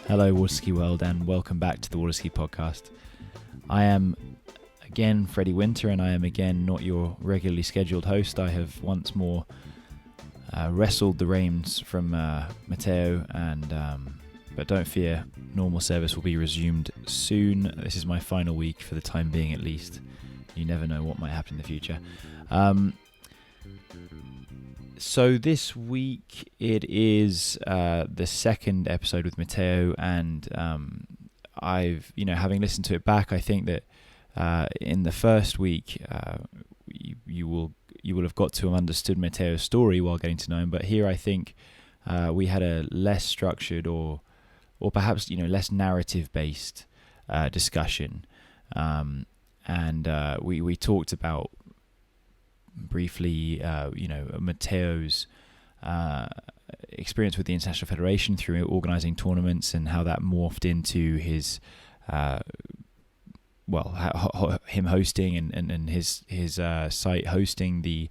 Hello, Waterski World, and welcome back to the Waterski Podcast. I am again Freddie Winter, and I am again not your regularly scheduled host. I have once more wrestled the reins from Matteo, but don't fear, normal service will be resumed soon. This is my final week for the time being, at least. You never know what might happen in the future. So this week it is the second episode with Matteo, and I've, having listened to it back, I think that in the first week you will have got to have understood Matteo's story while getting to know him. But here I think we had a less structured or perhaps less narrative based discussion, and we talked about briefly, Matteo's experience with the International Federation through organising tournaments, and how that morphed into his, him hosting and his site hosting the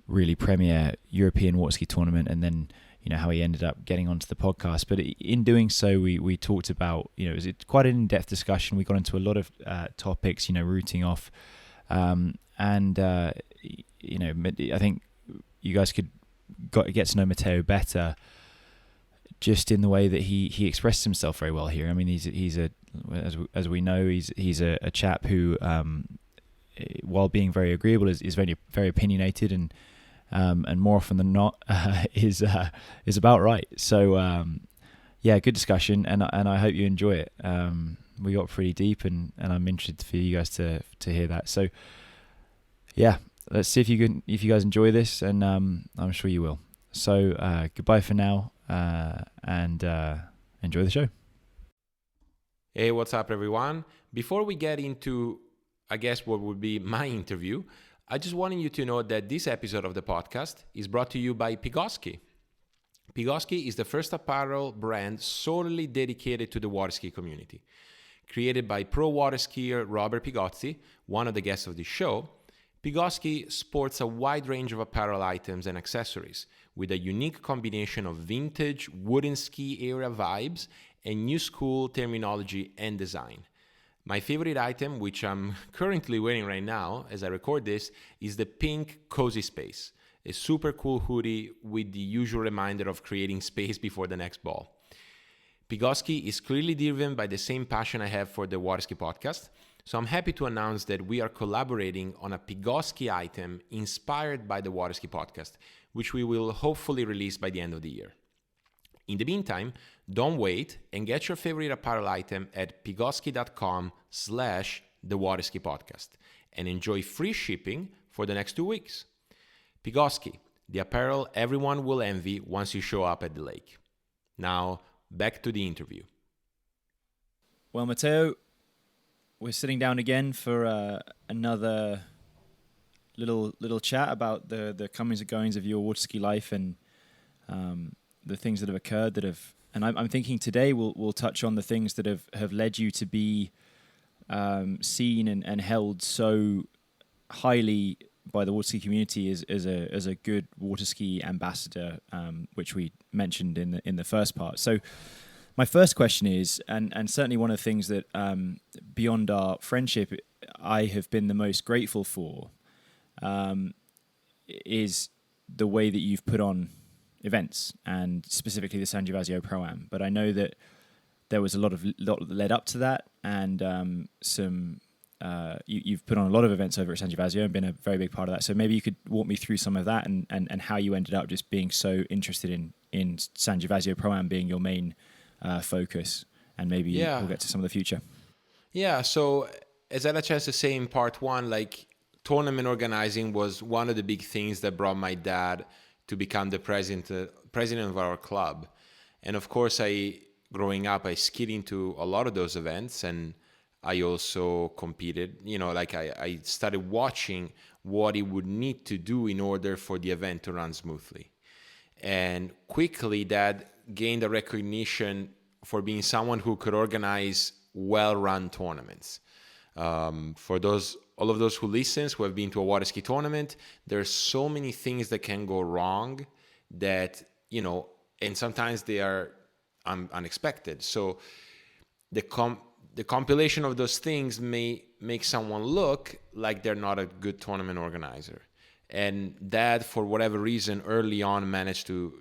really premier European waterski tournament, and then how he ended up getting onto the podcast. But in doing so, we talked about, it was quite an in-depth discussion. We got into a lot of topics, rooting off. I think you guys could get to know Matteo better just in the way that he expressed himself very well here. I mean, he's as we know, he's a chap who, while being very agreeable, is very very opinionated, and more often than not is about right. So good discussion, and I hope you enjoy it. We got pretty deep, and I'm interested for you guys to hear that. So yeah, let's see if you guys enjoy this, and I'm sure you will. So goodbye for now, and enjoy the show. Hey, what's up, everyone? Before we get into, I guess, what would be my interview, I just wanted you to know that this episode of the podcast is brought to you by Pigoski. Pigoski is the first apparel brand solely dedicated to the waterski community. Created by pro water skier Robert Pigozzi, one of the guests of this show, Pigoski sports a wide range of apparel items and accessories with a unique combination of vintage wooden ski era vibes and new school terminology and design. My favorite item, which I'm currently wearing right now as I record this, is the pink Cozy Space, a super cool hoodie with the usual reminder of creating space before the next ball. Pigoski is clearly driven by the same passion I have for the Waterski podcast, so I'm happy to announce that we are collaborating on a Pigoski item inspired by the Waterski podcast, which we will hopefully release by the end of the year. In the meantime, don't wait and get your favorite apparel item at pigoski.com/the Podcast and enjoy free shipping for the next 2 weeks. Pigoski, the apparel everyone will envy once you show up at the lake. Now, back to the interview. Well, Matteo, we're sitting down again for another little chat about the comings and goings of your waterski life, and the things that have occurred and I'm thinking today we'll touch on the things that have led you to be seen and held so highly by the waterski community as a good waterski ambassador, which we mentioned in the first part. So my first question is, and certainly one of the things that beyond our friendship I have been the most grateful for, is the way that you've put on events, and specifically the San Gervasio Pro Am. But I know that there was a lot that led up to that, and you've put on a lot of events over at San Gervasio and been a very big part of that. So maybe you could walk me through some of that, and how you ended up just being so interested in San Gervasio Pro Am being your main focus, and maybe we'll get to some of the future. Yeah, so as I had a chance to say in part one, tournament organizing was one of the big things that brought my dad to become the president of our club. And of course, growing up, I skied into a lot of those events, and I also competed. I started watching what he would need to do in order for the event to run smoothly. And quickly that gained a recognition for being someone who could organize well-run tournaments. For all of those who listen, who have been to a water ski tournament, there's so many things that can go wrong that, and sometimes they are unexpected. So the compilation of those things may make someone look like they're not a good tournament organizer. And that, for whatever reason, early on managed to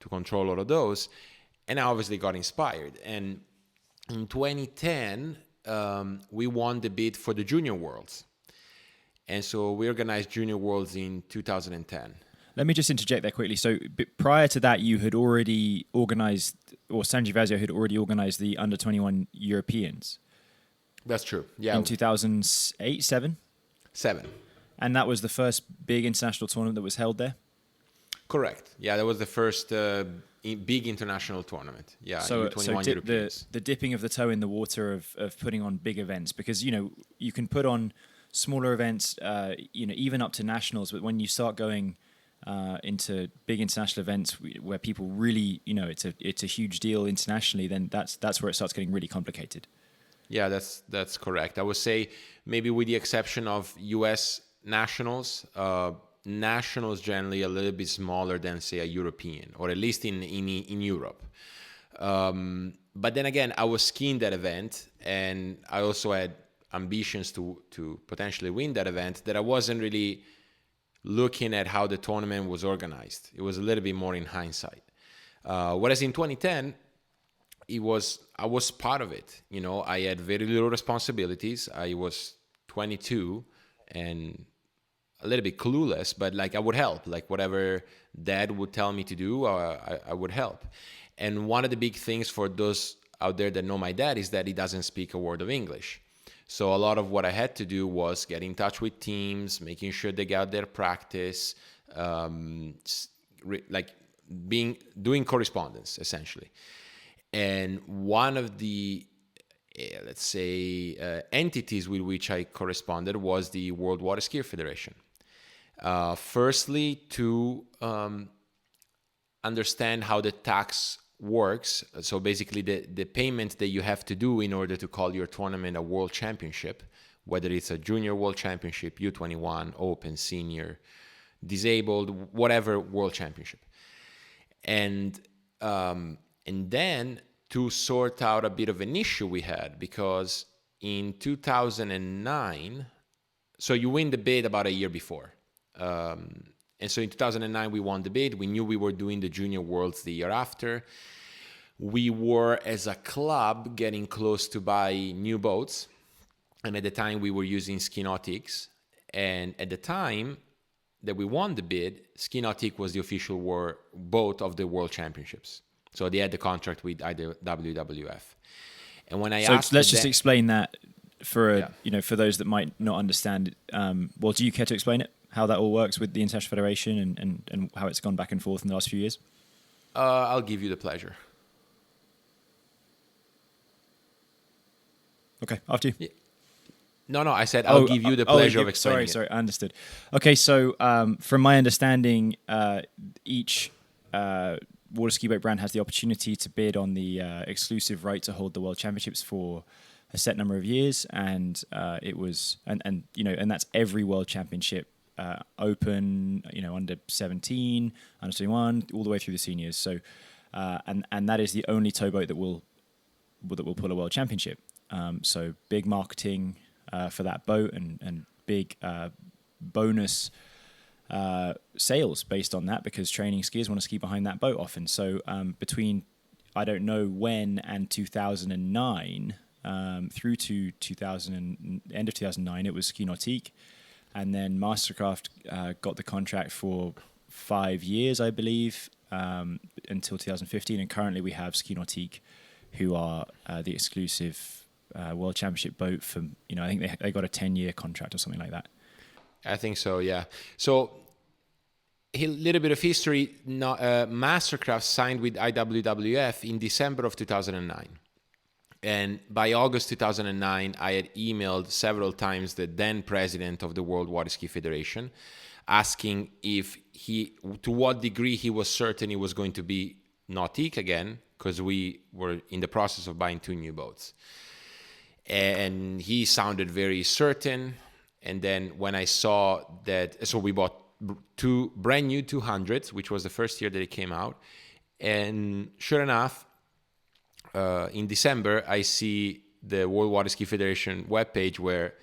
control all of those. And I obviously got inspired. And in 2010, we won the bid for the Junior Worlds. And so we organized Junior Worlds in 2010. Let me just interject there quickly. So prior to that, you had already organized, or San Gervasio had already organized the under-21 Europeans. That's true. Yeah. In 2008, 7? 7. And that was the first big international tournament that was held there? Correct. Yeah, that was the first big international tournament. Yeah, so Europeans. The dipping of the toe in the water of putting on big events, because, you know, you can put on smaller events, you know, even up to nationals, but when you start going into big international events where people really, you know, it's a huge deal internationally, then that's where it starts getting really complicated. Yeah, that's correct. I would say maybe with the exception of US nationals, nationals generally a little bit smaller than, say, a European, or at least in Europe. But then again, I was skiing that event, and I also had ambitions to potentially win that event, that I wasn't really looking at how the tournament was organized. It was a little bit more in hindsight. Whereas in 2010, I was part of it. You know, I had very little responsibilities. I was 22 and a little bit clueless, but like I would help. Like whatever Dad would tell me to do, I would help. And one of the big things for those out there that know my dad is that he doesn't speak a word of English. So a lot of what I had to do was get in touch with teams, making sure they got their practice, doing correspondence essentially. And one of the entities with which I corresponded was the World Water Skier Federation. Firstly, to understand how the tax works. So basically the payment that you have to do in order to call your tournament a world championship, whether it's a junior world championship, U21, open, senior, disabled, whatever world championship. And then to sort out a bit of an issue we had, because in 2009, so you win the bid about a year before. And so in 2009, we won the bid. We knew we were doing the Junior Worlds the year after. We were, as a club, getting close to buy new boats. And at the time, we were using Ski Nautics. And at the time that we won the bid, Ski Nautic was the official boat of the World Championships. So they had the contract with WWF. And when I asked, let's just explain that for those that might not understand. Well, do you care to explain it? How that all works with the International Federation and how it's gone back and forth in the last few years? I'll give you the pleasure. Okay, after you. Yeah. No, I said I'll give you the pleasure of explaining. Sorry, I understood. Okay, so from my understanding, each water ski boat brand has the opportunity to bid on the exclusive right to hold the World Championships for a set number of years, and it was and that's every World Championship. Open, under 17, under 21, all the way through the seniors. So, and that is the only towboat that will pull a world championship. So big marketing for that boat and big bonus sales based on that, because training skiers want to ski behind that boat often. So between I don't know when and 2009 through to end of 2009, it was Ski Nautique. And then Mastercraft got the contract for 5 years, I believe, until 2015. And currently we have Ski Nautique, who are the exclusive World Championship boat for, I think they got a 10-year contract or something like that. I think so, yeah. So a little bit of history. Mastercraft signed with IWWF in December of 2009. And by August 2009, I had emailed several times the then president of the World Water Ski Federation, asking to what degree he was certain he was going to be Nautique again, because we were in the process of buying 2 new boats. And he sounded very certain. And then when I saw that, so we bought 2 brand new 200s, which was the first year that it came out. And sure enough, in December, I see the World Water Ski Federation webpage where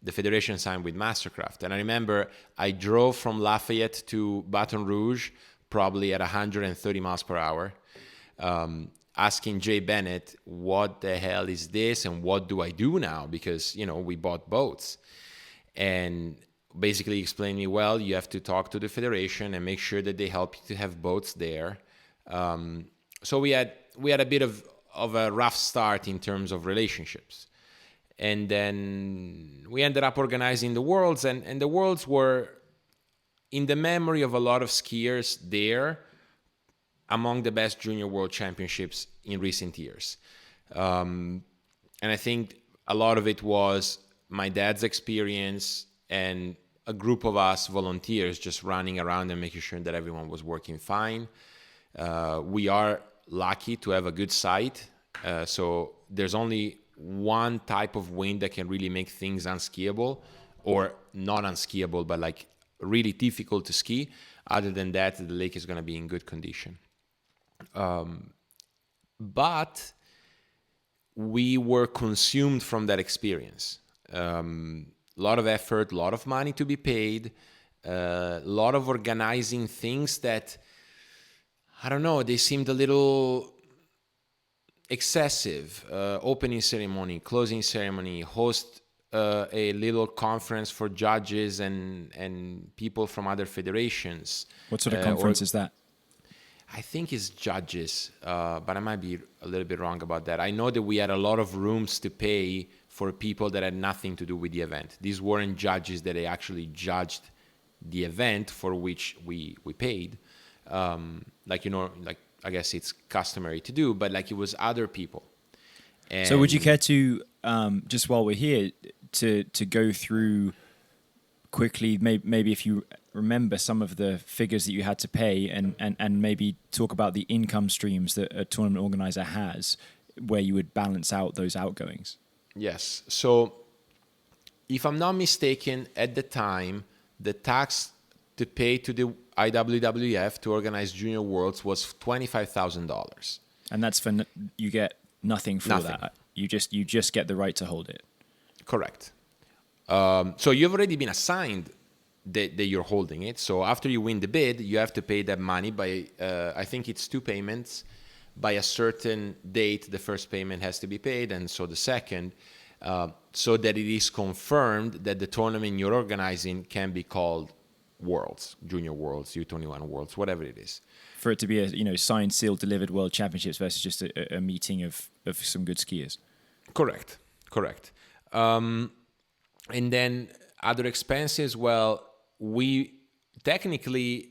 the federation signed with Mastercraft. And I remember I drove from Lafayette to Baton Rouge probably at 130 miles per hour, asking Jay Bennett, what the hell is this and what do I do now? Because, we bought boats. And basically explained me, well, you have to talk to the federation and make sure that they help you to have boats there. So we had a bit of a rough start in terms of relationships. And then we ended up organizing the Worlds, and the Worlds were in the memory of a lot of skiers there, among the best junior world championships in recent years. And I think a lot of it was my dad's experience and a group of us volunteers just running around and making sure that everyone was working fine. We are lucky to have a good site. So there's only one type of wind that can really make things unskiable, or not unskiable, but like really difficult to ski. Other than that, the lake is going to be in good condition. But we were consumed from that experience. A lot of effort, a lot of money to be paid, a lot of organizing things that, I don't know, they seemed a little excessive. Opening ceremony, closing ceremony, host a little conference for judges and people from other federations. What sort of conference is that? I think it's judges, but I might be a little bit wrong about that. I know that we had a lot of rooms to pay for people that had nothing to do with the event. These weren't judges that they actually judged the event for which we paid. Like I guess it's customary to do, but like it was other people. And so would you care to, just while we're here, to go through quickly, maybe if you remember some of the figures that you had to pay and maybe talk about the income streams that a tournament organizer has where you would balance out those outgoings? Yes. So if I'm not mistaken, at the time, the tax to pay to the IWWF to organize Junior Worlds was $25,000. And that's for you get nothing for that. You just get the right to hold it. Correct. So you've already been assigned that you're holding it. So after you win the bid, you have to pay that money by, I think it's 2 payments. By a certain date, the first payment has to be paid, and so the second, so that it is confirmed that the tournament you're organizing can be called Worlds, Junior Worlds, U21 Worlds, whatever it is. For it to be a signed, sealed, delivered World Championships versus just a meeting of some good skiers. Correct. And then other expenses, well, we technically,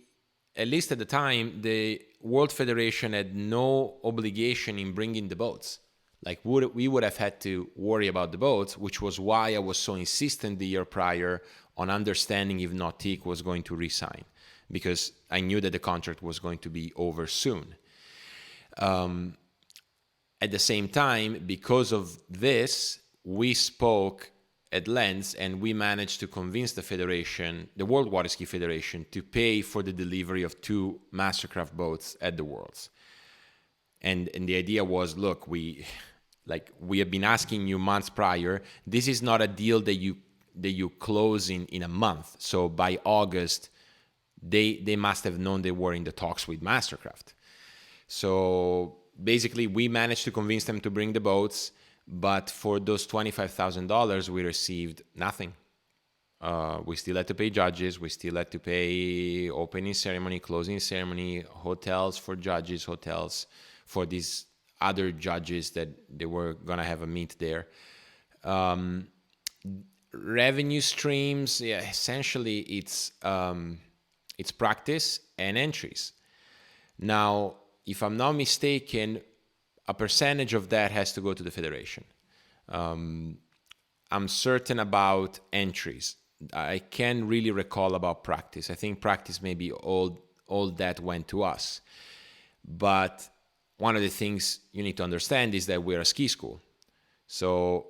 at least at the time, the World Federation had no obligation in bringing the boats. Like we would have had to worry about the boats, which was why I was so insistent the year prior on understanding if Nautique was going to resign, because I knew that the contract was going to be over soon. At the same time, because of this, we spoke at length, and we managed to convince the federation, the World Water Ski Federation, to pay for the delivery of 2 Mastercraft boats at the Worlds. And the idea was, look, we have been asking you months prior. This is not a deal that you close in a month. So by August, they must have known they were in the talks with Mastercraft. So basically, we managed to convince them to bring the boats. But for those $25,000, we received nothing. We still had to pay judges. We still had to pay opening ceremony, closing ceremony, hotels for judges, hotels for these other judges that they were going to have a meet there. Revenue streams, yeah, essentially it's practice and entries. Now, if I'm not mistaken, a percentage of that has to go to the federation. I'm certain about entries. I can't really recall about practice. I think practice maybe all that went to us. But one of the things you need to understand is that we're a ski school. So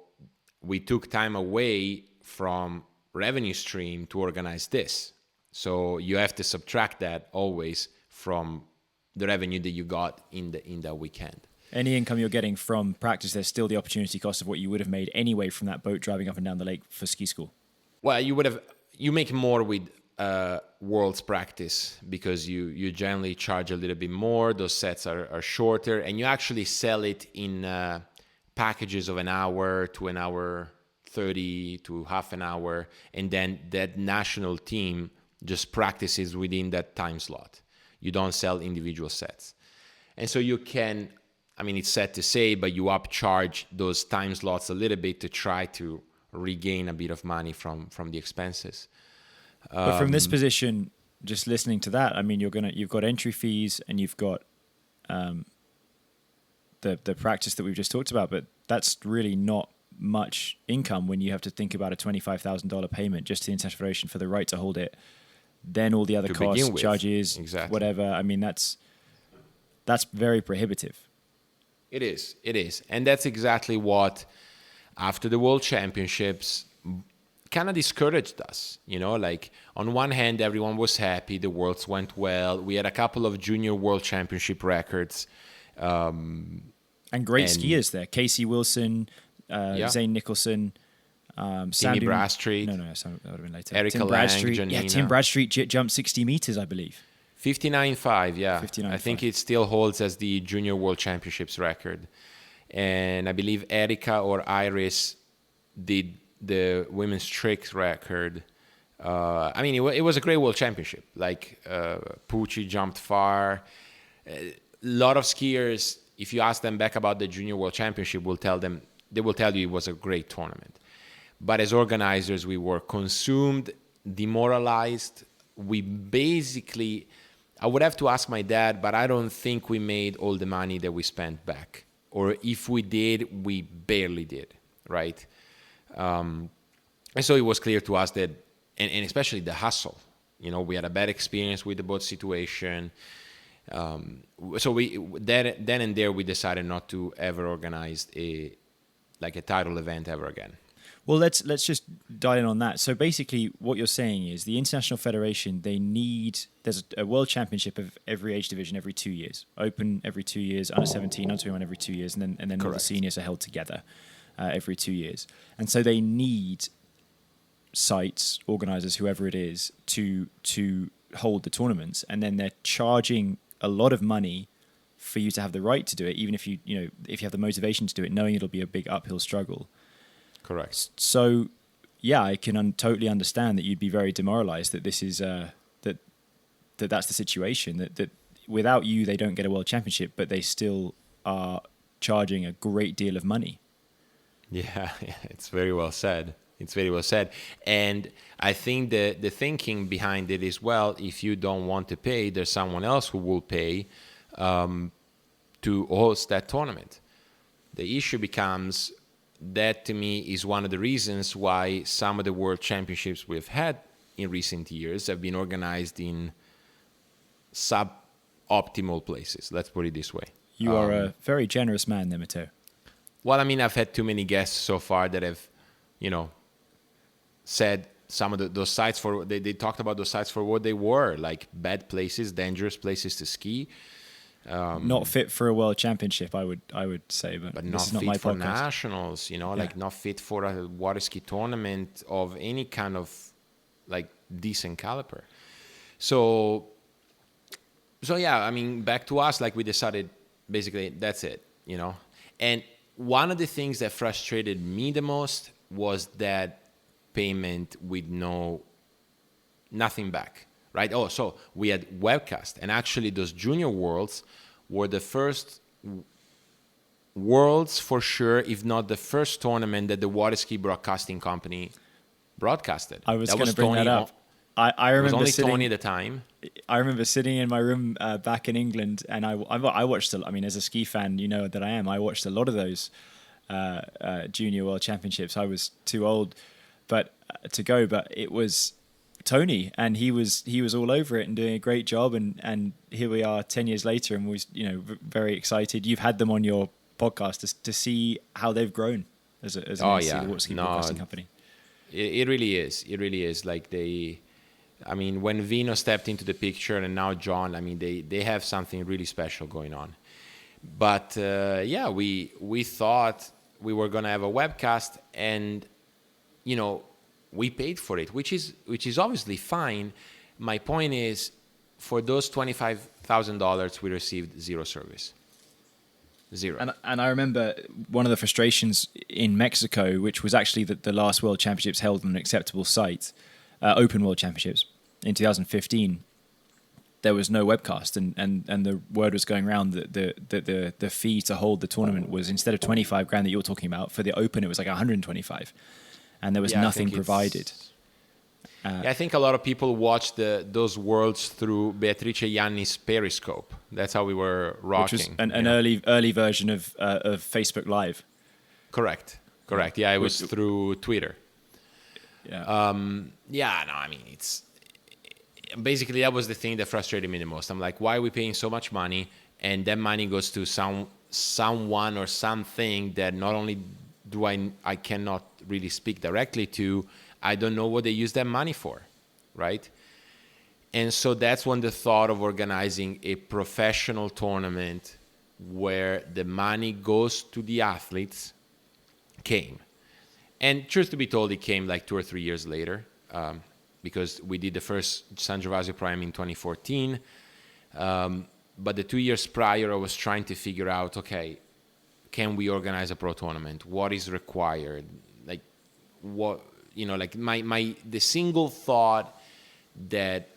we took time away from revenue stream to organize this. So you have to subtract that always from the revenue that you got in that weekend. Any income you're getting from practice, there's still the opportunity cost of what you would have made anyway from that boat driving up and down the lake for ski school. Well, you make more with Worlds practice because you generally charge a little bit more. Those sets are shorter, and you actually sell it in packages of an hour to an hour 30 to half an hour, and then that national team just practices within that time slot. You don't sell individual sets. And so you can, I mean, it's sad to say, but you upcharge those time slots a little bit to try to regain a bit of money from the expenses. But from this position, just listening to that, I mean, you've got entry fees and you've got the practice that we've just talked about, but that's really not much income when you have to think about a $25,000 payment just to the International Federation for the right to hold it. Then all the other costs, charges, whatever. I mean, that's very prohibitive. It is. And that's exactly what, after the World Championships, kind of discouraged us. Like on one hand, everyone was happy. The Worlds went well. We had a couple of junior World Championship records. And great skiers there. Casey Wilson, Zane Nicholson, Timmy Bradstreet. No, that would have been later. Erica Tim Bradstreet. Lang, yeah, Tim Bradstreet jumped 60 meters, I believe. 59.5, yeah. 59.5. I think it still holds as the Junior World Championships record. And I believe Erica or Iris did the women's trick record. I mean, it was a great World Championship. Like, Pucci jumped far. A lot of skiers, if you ask them back about the Junior World Championship, they will tell you it was a great tournament. But as organizers, we were consumed, demoralized. We basically, I would have to ask my dad, but I don't think we made all the money that we spent back. Or if we did, we barely did, right? And so it was clear to us that, and especially the hustle, we had a bad experience with the boat situation. So then and there, we decided not to ever organize a title event ever again. Well, let's just dial in on that. So basically, what you're saying is the International Federation, there's a world championship of every age division every 2 years, Open every 2 years, under 17, under 21 every 2 years, and then all the seniors are held together every 2 years. And so they need sites, organizers, whoever it is, to hold the tournaments, and then they're charging a lot of money for you to have the right to do it, even if you have the motivation to do it, knowing it'll be a big uphill struggle. Correct. So, yeah, I can totally understand that you'd be very demoralized that this is that's the situation. That without you, they don't get a world championship, but they still are charging a great deal of money. Yeah, it's very well said. And I think the thinking behind it is, well, if you don't want to pay, there's someone else who will pay to host that tournament. The issue becomes that, to me, is one of the reasons why some of the world championships we've had in recent years have been organized in sub-optimal places. Let's put it this way. You are a very generous man there, Matteo. Well, I mean, I've had too many guests so far that have, said some of those sites they talked about those sites for what they were, like bad places, dangerous places to ski. Not fit for a world championship, I would say, but not fit my for podcast. Nationals, like not fit for a water ski tournament of any kind of like decent caliber. So yeah, I mean, back to us, like we decided basically that's it, And one of the things that frustrated me the most was that payment with nothing back. Right? Oh, so we had webcast, and actually those junior worlds were the first worlds for sure, if not the first tournament that the water ski broadcasting company broadcasted. I was going to bring that up. I remember it was only Tony at the time. I remember sitting in my room back in England, and I watched. I mean, as a ski fan, you know that I am. I watched a lot of those junior world championships. I was too old, to go, but it was Tony, and he was all over it and doing a great job, and here we are 10 years later, and we're very excited. You've had them on your podcast to see how they've grown as a water ski broadcasting company. It really is like I mean, when Vino stepped into the picture and now John, I mean, they have something really special going on. But we thought we were gonna have a webcast, and we paid for it, which is obviously fine. My point is, for those $25,000, we received zero service. Zero. And I remember one of the frustrations in Mexico, which was actually the last World Championships held on an acceptable site, Open World Championships in 2015. There was no webcast, and the word was going around that the fee to hold the tournament was, instead of 25 grand that you're talking about, for the Open it was like 125, and there was nothing provided. I think a lot of people watched those Worlds through Beatrice Ianni's Periscope. That's how we were rocking. Which was an early version of Facebook Live. Correct. Yeah, it was through Twitter. Yeah. It's basically, that was the thing that frustrated me the most. I'm like, why are we paying so much money, and that money goes to someone or something that not only do I cannot really speak directly to, I don't know what they use that money for, right? And so that's when the thought of organizing a professional tournament where the money goes to the athletes came. And truth to be told, it came like 2 or 3 years later, because we did the first San Gervasio Pro Am in 2014. But the 2 years prior, I was trying to figure out, okay, can we organize a pro tournament? What is required? Like, what, the single thought that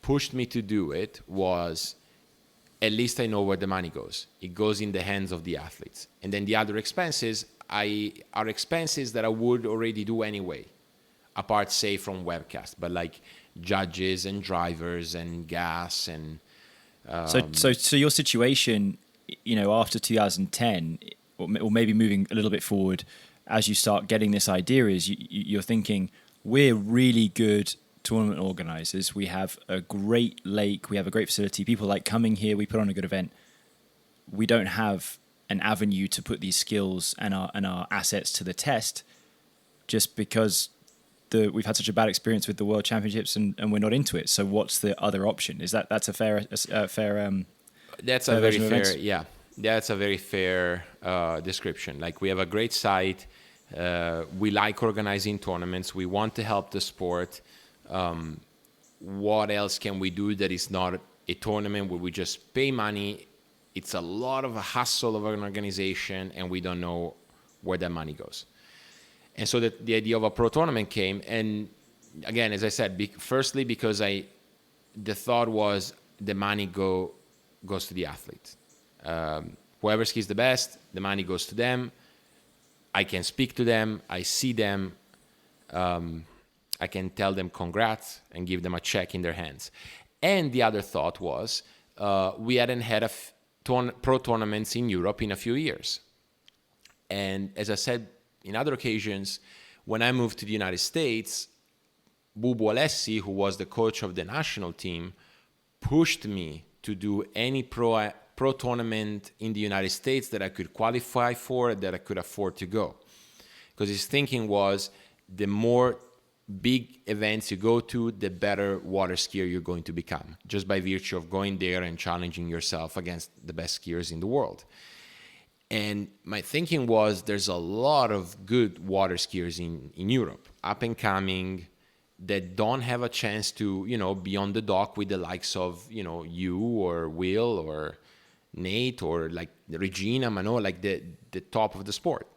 pushed me to do it was, at least I know where the money goes. It goes in the hands of the athletes. And then the other expenses are expenses that I would already do anyway, apart, say, from webcast, but like judges and drivers and gas and... So your situation, after 2010, or maybe moving a little bit forward, as you start getting this idea, is you're thinking, we're really good tournament organizers. We have a great lake. We have a great facility. People like coming here. We put on a good event. We don't have an avenue to put these skills and our assets to the test, just because we've had such a bad experience with the World Championships and we're not into it. So what's the other option? Is that's a fair That's a very fair, yeah. That's a very fair description. Like, we have a great site. We like organizing tournaments. We want to help the sport. What else can we do that is not a tournament where we just pay money? It's a lot of a hustle of an organization, and we don't know where that money goes. And so the idea of a pro tournament came. And again, as I said, firstly, because the thought was the money goes to the athletes. Whoever skis the best, the money goes to them. I can speak to them. I see them. I can tell them congrats and give them a check in their hands. And the other thought was, we hadn't had pro tournaments in Europe in a few years. And as I said in other occasions, when I moved to the United States, Bubu Alessi, who was the coach of the national team, pushed me to do any pro tournament in the United States that I could qualify for, that I could afford to go. Because his thinking was, the more big events you go to, the better water skier you're going to become, just by virtue of going there and challenging yourself against the best skiers in the world. And my thinking was, there's a lot of good water skiers in Europe, up and coming, that don't have a chance to, be on the dock with the likes of, you or Will or Nate or like Regina, Mano, like the top of the sport.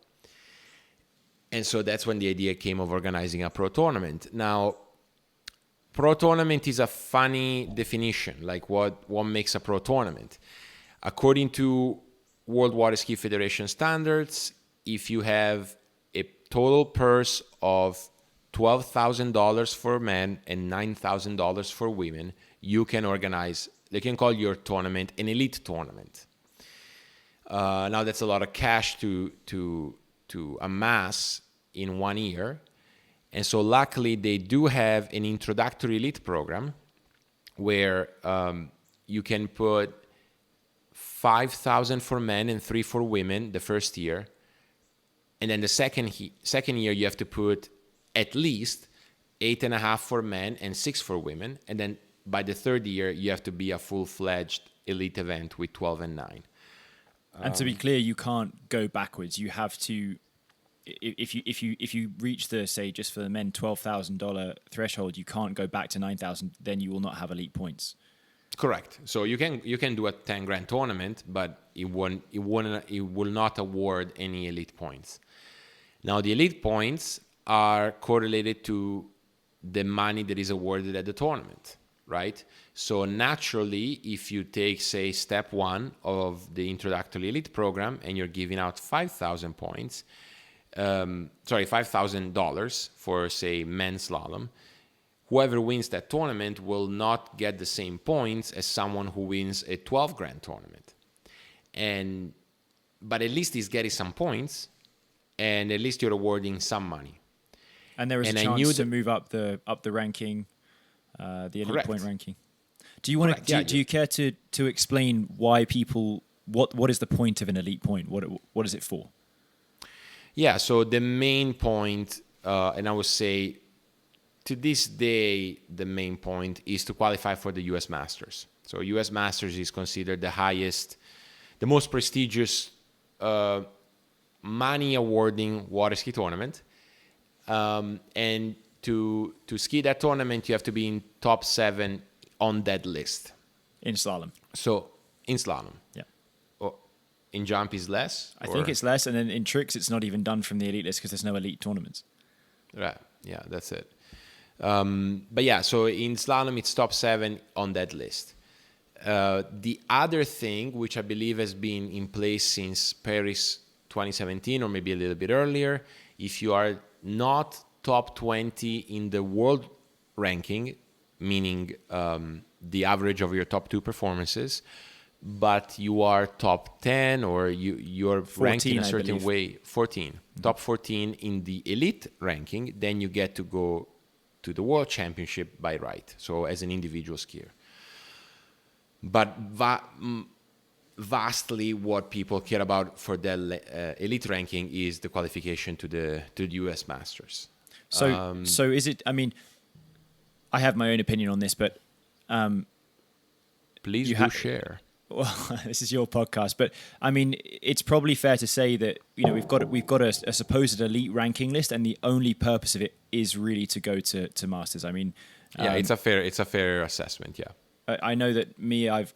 And so that's when the idea came of organizing a pro tournament. Now, pro tournament is a funny definition. Like, what makes a pro tournament? According to World Water Ski Federation standards, if you have a total purse of $12,000 for men and $9,000 for women, you can organize, they can call your tournament an elite tournament. Now, that's a lot of cash to amass in 1 year. And so luckily they do have an introductory elite program where you can put 5,000 for men and 3 for women the first year. And then the second year you have to put at least 8.5 for men and 6 for women. And then by the third year, you have to be a full-fledged elite event with 12 and 9. And to be clear, you can't go backwards. You have to, if you reach the, say, just for the men, $12,000 threshold, you can't go back to 9,000. Then you will not have elite points. Correct. So you can do a 10 grand tournament, but it will not award any elite points. Now the elite points are correlated to the money that is awarded at the tournament, right? So naturally, if you take, say, step 1 of the introductory elite program and you're giving out 5,000 points, $5,000 for, say, men's slalom, whoever wins that tournament will not get the same points as someone who wins a 12 grand tournament. But at least he's getting some points, and at least you're awarding some money. And there is a chance to move up the ranking, the elite Correct. point ranking. Do you want to? Do you care to explain why people? What is the point of an elite point? What is it for? Yeah. So the main point, and I would say, to this day, the main point is to qualify for the U.S. Masters. So U.S. Masters is considered the highest, the most prestigious money awarding water ski tournament. And to ski that tournament, you have to be in top 7 on that list. In slalom. So in slalom. Yeah. Or in jump is less? I think it's less. And then in tricks, it's not even done from the elite list because there's no elite tournaments. Right. Yeah, that's it. But yeah, so in slalom, it's top 7 on that list. The other thing, which I believe has been in place since Paris 2017 or maybe a little bit earlier, if you are not top 20 in the world ranking, meaning the average of your top 2 performances, but you are top 10 or you're 14, ranked in a certain way, 14, top 14 in the elite ranking, then you get to go to the World Championship by right, so as an individual skier. But vastly what people care about for the elite ranking is the qualification to the US Masters. So is it, I mean, I have my own opinion on this, but please do share. Well, this is your podcast, but I mean, it's probably fair to say that, you know, we've got a supposed elite ranking list, and the only purpose of it is really to go to Masters. I mean, yeah, it's a fair assessment. Yeah, I know that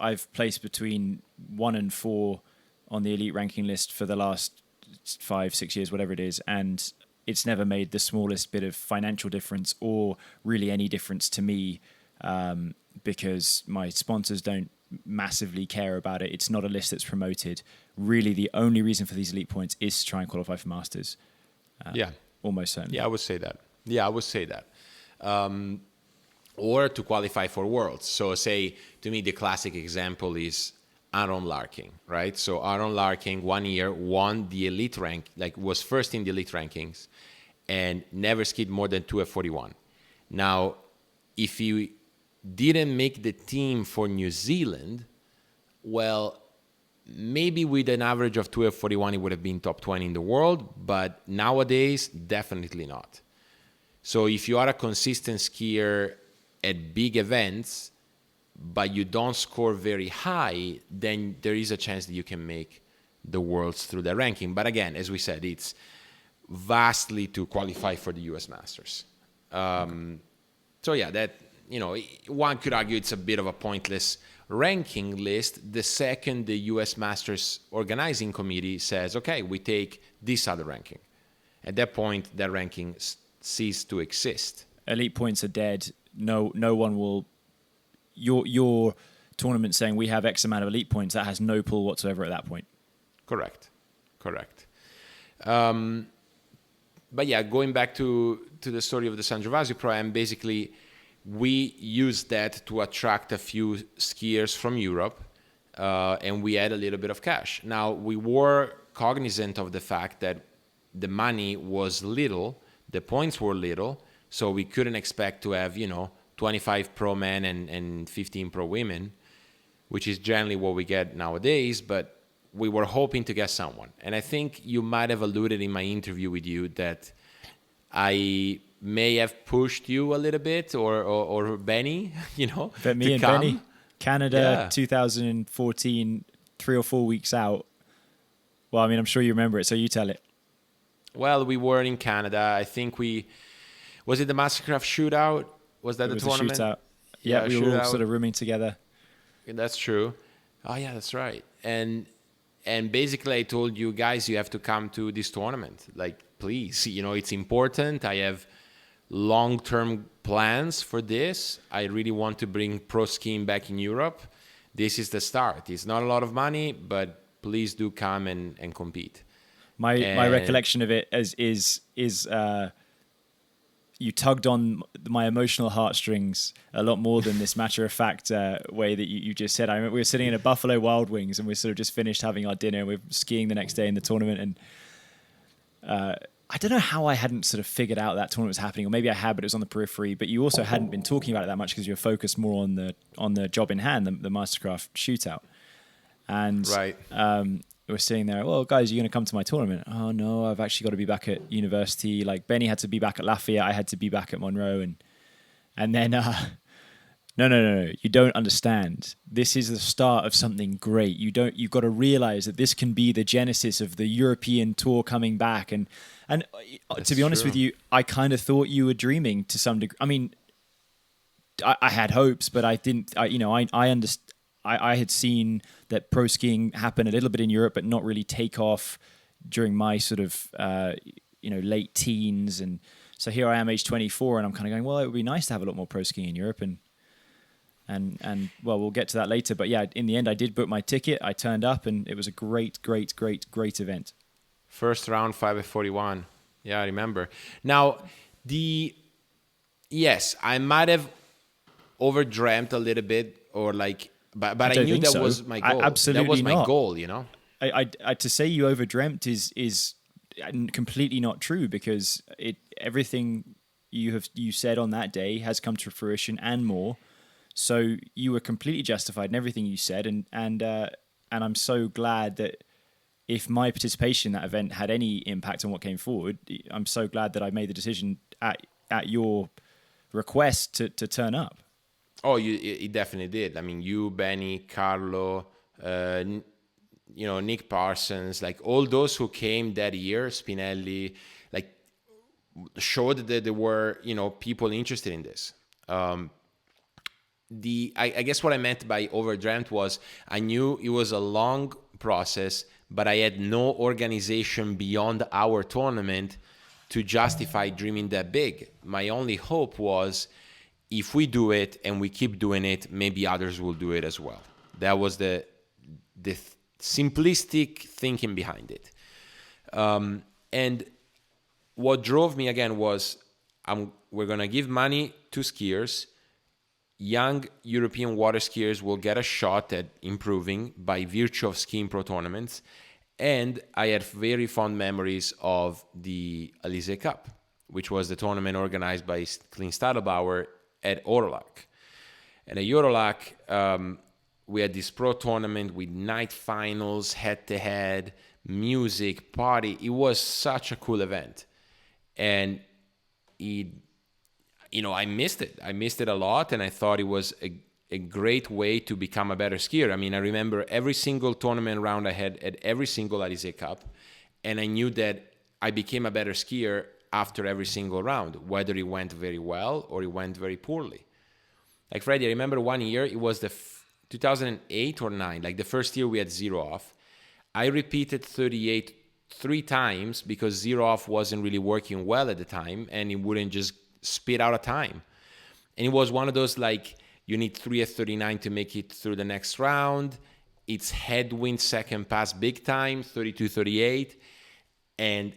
I've placed between 1 and 4 on the elite ranking list for the last 5-6 years, whatever it is, and it's never made the smallest bit of financial difference or really any difference to me, because my sponsors don't massively care about it. It's not a list that's promoted. Really, the only reason for these elite points is to try and qualify for Masters. Almost certainly. Yeah, I would say that. Or to qualify for Worlds. So say, to me, the classic example is Aaron Larkin, right? So Aaron Larkin 1 year won the elite rank, like was first in the elite rankings, and never skied more than 2F41. Now, if he didn't make the team for New Zealand, well, maybe with an average of 2F41, he would have been top 20 in the world, but nowadays, definitely not. So if you are a consistent skier at big events, but you don't score very high, then there is a chance that you can make the Worlds through the ranking. But again, as we said, it's vastly to qualify for the US Masters. So yeah, that, you know, one could argue it's a bit of a pointless ranking list. The second the US Masters organizing committee says, okay, we take this other ranking. At that point, that ranking cease to exist. Elite points are dead. No one will. Your tournament saying we have X amount of elite points, that has no pull whatsoever at that point. Correct. But yeah, going back to the story of the San Gervasio Pro Am, basically we used that to attract a few skiers from Europe, and we had a little bit of cash. Now, we were cognizant of the fact that the money was little, the points were little, so we couldn't expect to have, 25 pro men and 15 pro women, which is generally what we get nowadays, but we were hoping to get someone. And I think you might have alluded in my interview with you that I may have pushed you a little bit, or Benny, But me and come. Benny? Canada 2014, 3 or 4 weeks out. Well, I mean, I'm sure you remember it, so you tell it. Well, we were in Canada. I think was it the Mastercraft shootout? Was that the tournament? Shootout. Yeah, we were all sort of rooming together. That's true. Oh yeah, that's right. And basically I told you guys, you have to come to this tournament. Like, please, it's important. I have long-term plans for this. I really want to bring pro skiing back in Europe. This is the start. It's not a lot of money, but please do come and compete. My recollection of it is you tugged on my emotional heartstrings a lot more than this matter-of-fact way that you just said. I remember we were sitting in a Buffalo Wild Wings and we sort of just finished having our dinner. We were skiing the next day in the tournament, and I don't know how I hadn't sort of figured out that tournament was happening, or maybe I had, but it was on the periphery. But you also hadn't been talking about it that much because you were focused more on the job in hand, the Mastercraft shootout. And right. We're sitting there, well, guys, are you going to come to my tournament? Oh, no, I've actually got to be back at university. Like, Benny had to be back at Lafayette. I had to be back at Monroe. And then, no, you don't understand. This is the start of something great. You've got to realize that this can be the genesis of the European tour coming back. And to be honest with you, I kind of thought you were dreaming to some degree. I mean, I had hopes, but I didn't, I understand. I had seen that pro skiing happen a little bit in Europe, but not really take off during my sort of, late teens. And so here I am, age 24, and I'm kind of going, well, it would be nice to have a lot more pro skiing in Europe. And well, we'll get to that later. But yeah, in the end, I did book my ticket. I turned up, and it was a great event. First round, 5:41. Yeah, I remember. Now, yes, I might have overdreamt a little bit, or like, but I knew that was my goal. Absolutely that was my not. goal, I to say you overdreamt is completely not true, because everything you said on that day has come to fruition and more. So you were completely justified in everything you said, and I'm so glad that if my participation in that event had any impact on what came forward, I'm so glad that I made the decision at your request to turn up. Oh, it definitely did. I mean, you, Benny, Carlo, Nick Parsons, like all those who came that year, Spinelli, like showed that there were, people interested in this. I guess what I meant by overdreamt was I knew it was a long process, but I had no organization beyond our tournament to justify dreaming that big. My only hope was, if we do it and we keep doing it, maybe others will do it as well. That was the simplistic thinking behind it. And what drove me again was, we're going to give money to skiers. Young European water skiers will get a shot at improving by virtue of skiing pro tournaments. And I had very fond memories of the Elysee Cup, which was the tournament organized by Clint Stadelbauer at Orlac. And at Orlac, we had this pro tournament with night finals, head-to-head, music, party. It was such a cool event. And I missed it. I missed it a lot, and I thought it was a great way to become a better skier. I mean, I remember every single tournament round I had at every single Elysee Cup, and I knew that I became a better skier after every single round, whether it went very well or it went very poorly. Like Freddie, I remember one year, it was the 2008 or 9, like the first year we had 0 off. I repeated 38 3 times because 0 off wasn't really working well at the time, and it wouldn't just spit out a time. And it was one of those, like, you need 3 at 39 to make it through the next round. It's headwind second pass big time, 32-38. And,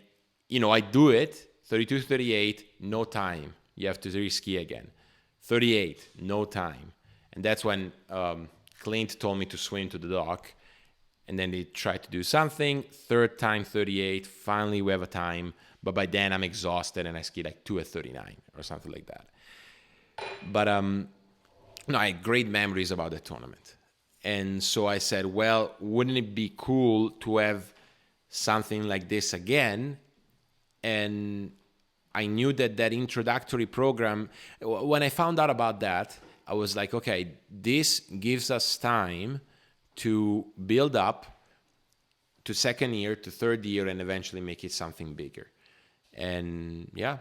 I do it. 32-38, no time. You have to re-ski again. 38, no time. And that's when Clint told me to swim to the dock. And then they tried to do something. Third time, 38. Finally, we have a time. But by then, I'm exhausted, and I ski like 2 at 39 or something like that. But I had great memories about the tournament. And so I said, well, wouldn't it be cool to have something like this again? And I knew that introductory program, when I found out about that, I was like, okay, this gives us time to build up to second year, to third year, and eventually make it something bigger. And yeah,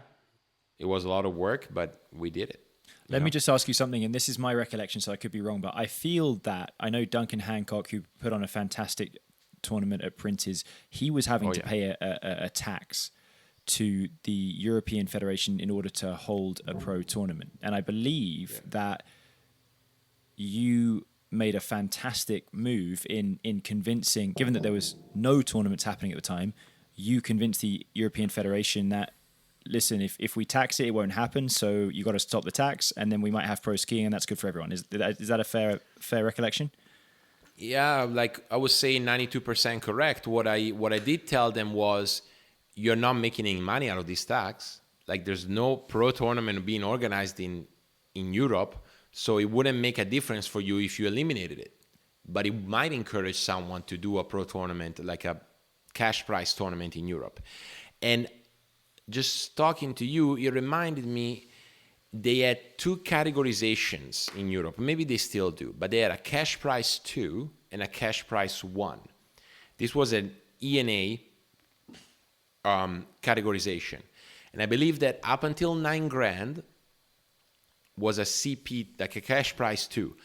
it was a lot of work, but we did it. Let me just ask you something, and this is my recollection, so I could be wrong, but I feel that, I know Duncan Hancock, who put on a fantastic tournament at Princes, he was having to pay a tax to the European Federation in order to hold a pro tournament. And I believe that you made a fantastic move in convincing, given that there was no tournaments happening at the time, you convinced the European Federation that, listen, if we tax it, it won't happen, so you got to stop the tax, and then we might have pro skiing, and that's good for everyone. Is that a fair recollection? Yeah, like I was saying, 92% correct. What I did tell them was, you're not making any money out of this tax. Like, there's no pro tournament being organized in Europe, so it wouldn't make a difference for you if you eliminated it. But it might encourage someone to do a pro tournament, like a cash prize tournament in Europe. And just talking to you, it reminded me they had two categorizations in Europe. Maybe they still do, but they had a cash prize 2 and a cash prize 1. This was an ENA categorization. And I believe that up until $9,000 was a CP, like a cash prize 2.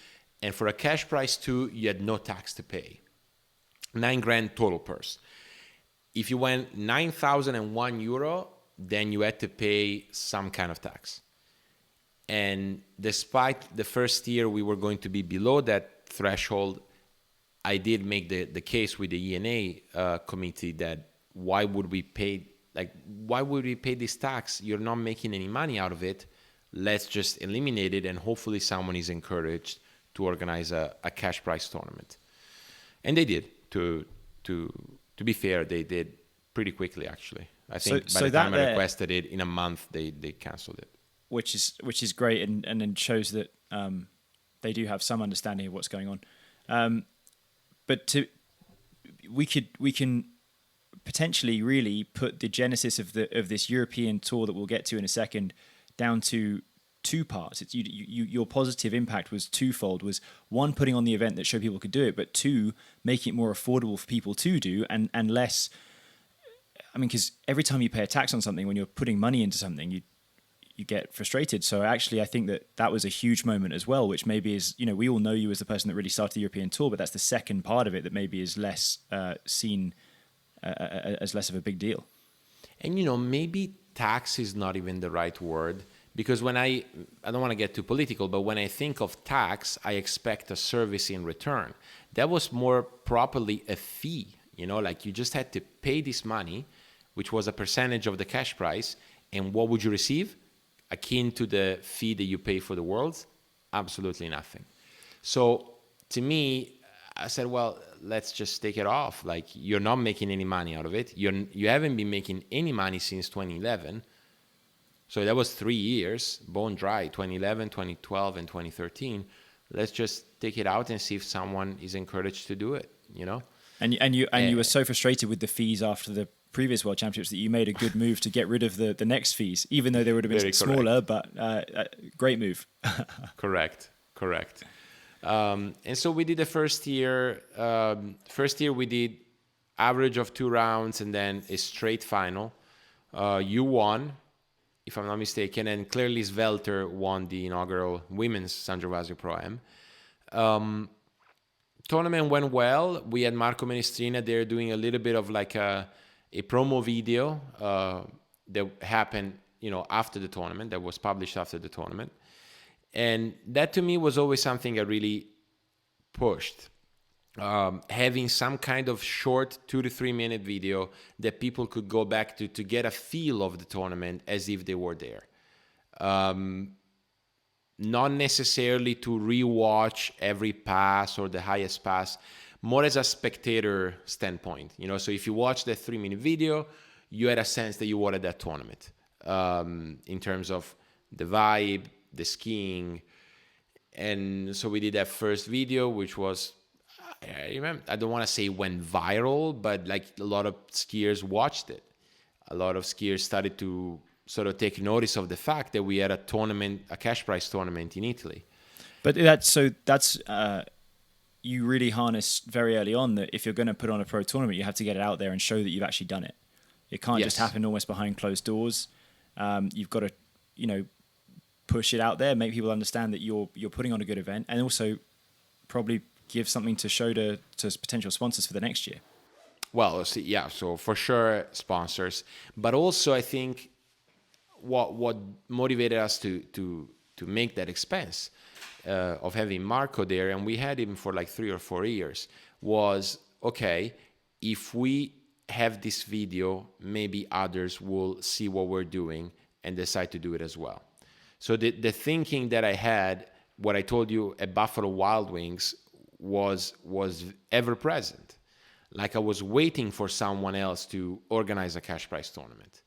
And for a cash prize 2, you had no tax to pay. $9,000 total purse. If you went €9,001, then you had to pay some kind of tax. And despite the first year we were going to be below that threshold, I did make the case with the ENA committee that why would we pay this tax? You're not making any money out of it. Let's just eliminate it, and hopefully someone is encouraged to organize a cash prize tournament. And they did. To be fair, they did pretty quickly, actually. I think by the time I requested it, in a month, they canceled it. Which is great, and then shows that they do have some understanding of what's going on. But we can potentially really put the genesis of this European tour that we'll get to in a second down to two parts. It's your positive impact was twofold. Was one, putting on the event that showed people could do it, but two, making it more affordable for people to do and less. I mean, because every time you pay a tax on something, when you're putting money into something, you get frustrated. So actually, I think that was a huge moment as well, which maybe is, we all know you as the person that really started the European tour, but that's the second part of it that maybe is less seen as less of a big deal. And, maybe tax is not even the right word, because when I don't want to get too political, but when I think of tax, I expect a service in return. That was more properly a fee, like you just had to pay this money, which was a percentage of the cash price. And what would you receive? Akin to the fee that you pay for the Worlds? Absolutely nothing. So to me, I said, well, let's just take it off. Like, you're not making any money out of it. You haven't been making any money since 2011. So that was 3 years, bone dry, 2011, 2012, and 2013. Let's just take it out and see if someone is encouraged to do it, And you were so frustrated with the fees after the previous World Championships that you made a good move to get rid of the next fees, even though they would have been smaller, but great move. Correct. And so we did the first year. First year we did average of 2 rounds and then a straight final. You won, if I'm not mistaken, and clearly Svelter won the inaugural women's San Gervasio Pro Am. Tournament went well. We had Marco Menestrina there doing a little bit of like a promo video that happened, after the tournament, that was published after the tournament. And that to me was always something I really pushed. Having some kind of short 2 to 3 minute video that people could go back to get a feel of the tournament as if they were there. Not necessarily to rewatch every pass or the highest pass, more as a spectator standpoint. So if you watch that 3-minute video, you had a sense that you were at that tournament in terms of the vibe, the skiing. And so we did that first video, which was, I remember, I don't want to say went viral, but like a lot of skiers watched it. A lot of skiers started to sort of take notice of the fact that we had a tournament, a cash prize tournament in Italy. But that's you really harness very early on that if you're going to put on a pro tournament, you have to get it out there and show that you've actually done it. It can't just happen almost behind closed doors. You've got to, push it out there, make people understand that you're putting on a good event, and also probably give something to show to potential sponsors for the next year. Well, so for sure sponsors, but also I think what motivated us to make that expense of having Marco there, and we had him for like 3 or 4 years, was okay, if we have this video, maybe others will see what we're doing and decide to do it as well. So the thinking that I had, what I told you at Buffalo Wild Wings, was ever present. Like I was waiting for someone else to organize a cash prize tournament,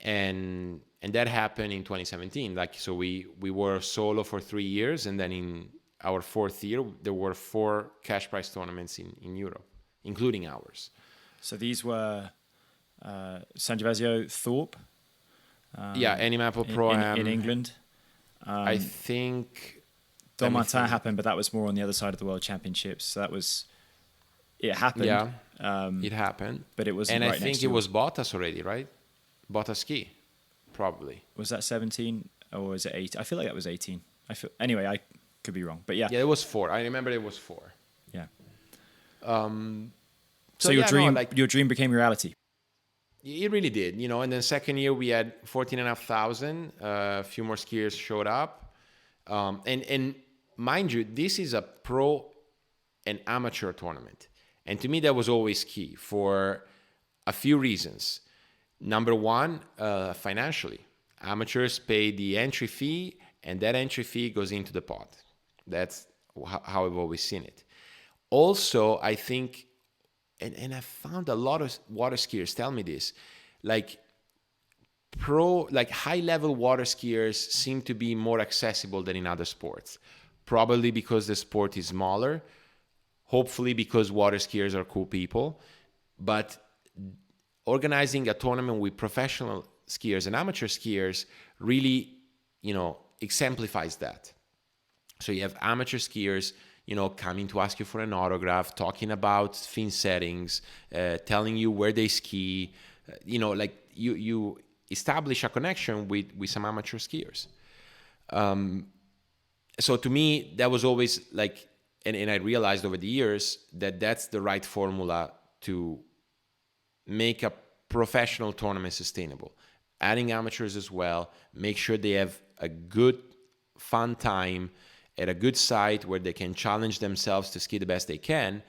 and that happened in 2017. Like, so we were solo for 3 years, and then in our 4th year, there were 4 cash prize tournaments in Europe, including ours. So these were San Gervasio, Thorpe. Animapple Pro Am in England. I think Don Martin happened, but that was more on the other side of the World Championships. So it happened. Yeah, it happened, but it wasn't. And right I think it was Bottas already, right? Bottas ski, probably. Was that 17 or was it 18? I feel like that was 18. Anyway, I could be wrong, but yeah. Yeah, it was 4. I remember it was 4. Yeah. So your dream became reality. It really did, and then second year we had 14,500, a few more skiers showed up. And mind you, this is a pro and amateur tournament. And to me, that was always key for a few reasons. Number one, financially. Amateurs pay the entry fee, and that entry fee goes into the pot. That's how I've always seen it. Also, I think, and I found a lot of water skiers tell me this, like high-level water skiers seem to be more accessible than in other sports. Probably because the sport is smaller, hopefully because water skiers are cool people. But organizing a tournament with professional skiers and amateur skiers really, exemplifies that. So you have amateur skiers, coming to ask you for an autograph, talking about fin settings, telling you where they ski, you establish a connection with some amateur skiers. So to me, that was always like, and I realized over the years that that's the right formula to make a professional tournament sustainable. Adding amateurs as well, make sure they have a good, fun time at a good site where they can challenge themselves to ski the best they can,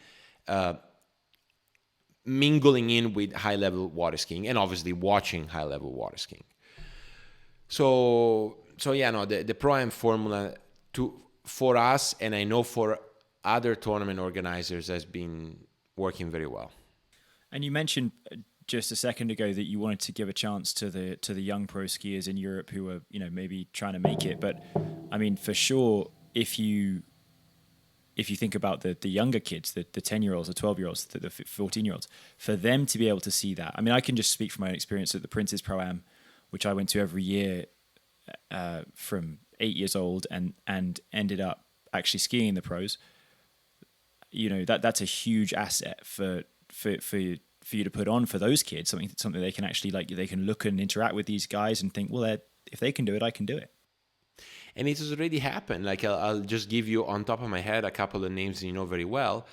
mingling in with high-level water skiing and obviously watching high-level water skiing. So the Pro Am formula for us, and I know for other tournament organizers, has been working very well. And you mentioned just a second ago that you wanted to give a chance to the young pro skiers in Europe who are maybe trying to make it. But I mean, for sure, if you think about the younger kids, the 10-year-olds, the 12-year-olds, the 14-year-olds, for them to be able to see that. I mean, I can just speak from my own experience at the Prince's Pro Am, which I went to every year from 8 years old and ended up actually skiing in the pros. That's a huge asset for you to put on for those kids, something they can actually they can look and interact with these guys and think, well, if they can do it, I can do it. And it has already happened. Like I'll just give you on top of my head a couple of names you know very well.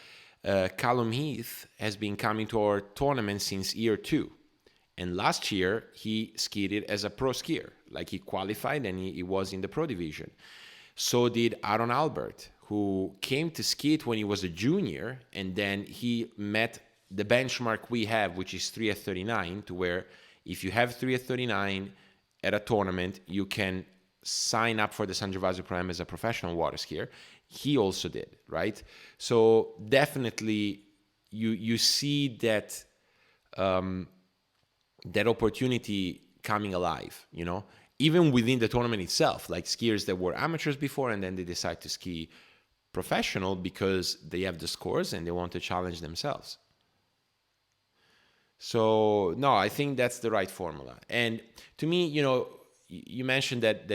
Callum Heath has been coming to our tournament since year 2. And last year, he skied it as a pro skier. Like he qualified and he was in the pro division. So did Aaron Albert, who came to ski it when he was a junior. And then he met the benchmark we have, which is 3 at 39, to where if you have 3 at 39 at a tournament, you can sign up for the San Gervasio Pro Am as a professional water skier. He also did, right? So definitely you see that that opportunity coming alive, even within the tournament itself, like skiers that were amateurs before and then they decide to ski professional because they have the scores and they want to challenge themselves. So no, I think that's the right formula. And to me, you mentioned that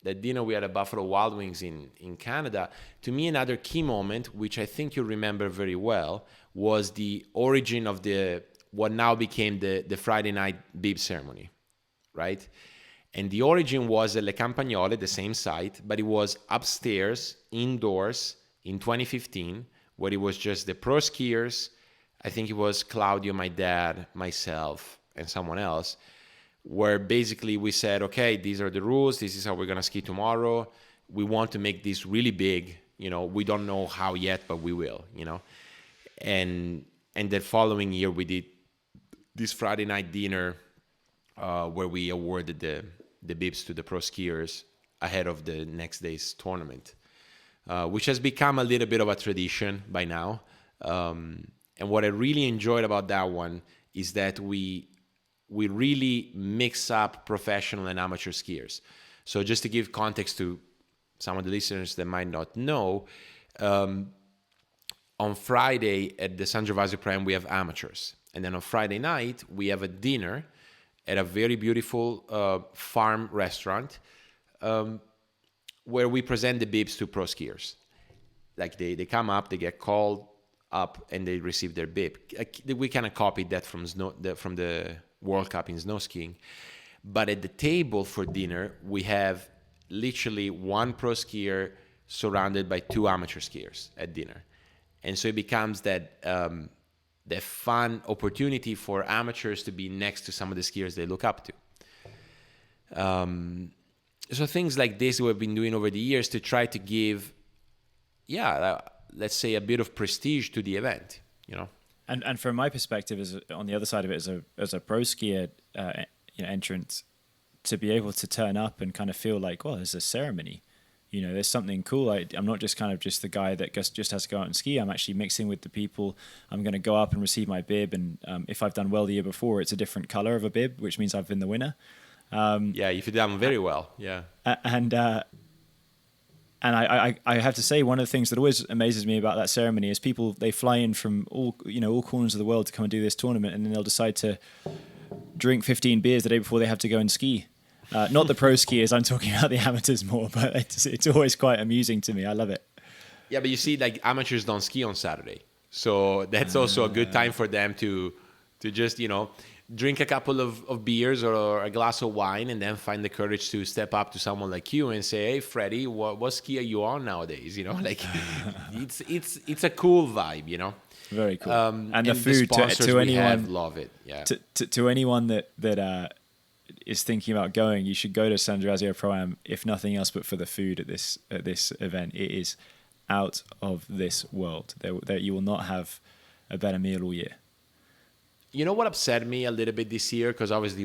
that dinner we had at Buffalo Wild Wings in Canada, to me another key moment, which I think you remember very well, was the origin of what now became the Friday night bib ceremony, right? And the origin was at Le Campagnole, the same site, but it was upstairs, indoors, in 2015, where it was just the pro skiers. I think it was Claudio, my dad, myself, and someone else, where basically we said, okay, these are the rules. This is how we're going to ski tomorrow. We want to make this really big. We don't know how yet, but we will, And the following year, we did this Friday night dinner where we awarded the bibs to the pro skiers ahead of the next day's tournament, which has become a little bit of a tradition by now. And what I really enjoyed about that one is that we really mix up professional and amateur skiers. So just to give context to some of the listeners that might not know, on Friday at the San Gervasio Pro Am, we have amateurs. And then on Friday night, we have a dinner at a very beautiful farm restaurant where we present the bibs to pro skiers. Like they come up, they get called up, and they receive their bib. We kind of copied that from the World Cup in snow skiing. But at the table for dinner, we have literally one pro skier surrounded by two amateur skiers at dinner. And so it becomes that fun opportunity for amateurs to be next to some of the skiers they look up to. So things like this we've been doing over the years to try to give, let's say a bit of prestige to the event, And from my perspective, on the other side of it, as a pro skier entrant, to be able to turn up and kind of feel like, well, there's a ceremony. There's something cool. I'm not just the guy that just has to go out and ski. I'm actually mixing with the people. I'm going to go up and receive my bib. And if I've done well the year before, it's a different color of a bib, which means I've been the winner. If you've done very well. Yeah. And I have to say, one of the things that always amazes me about that ceremony is people, they fly in from all corners of the world to come and do this tournament. And then they'll decide to drink 15 beers the day before they have to go and ski. Not the pro skiers, I'm talking about the amateurs more, but it's always quite amusing to me. I love it. Yeah, but you see, like amateurs don't ski on Saturday. So that's also a good time for them to just, drink a couple of beers or a glass of wine and then find the courage to step up to someone like you and say, hey, Freddie, what ski are you on nowadays? It's a cool vibe, Very cool. And the food, the to anyone, love it. Yeah. To anyone that is thinking about going, you should go to San Gervasio Pro Am, if nothing else but for the food at this event. It is out of this world. There you will not have a better meal all year. You know what upset me a little bit this year? Because obviously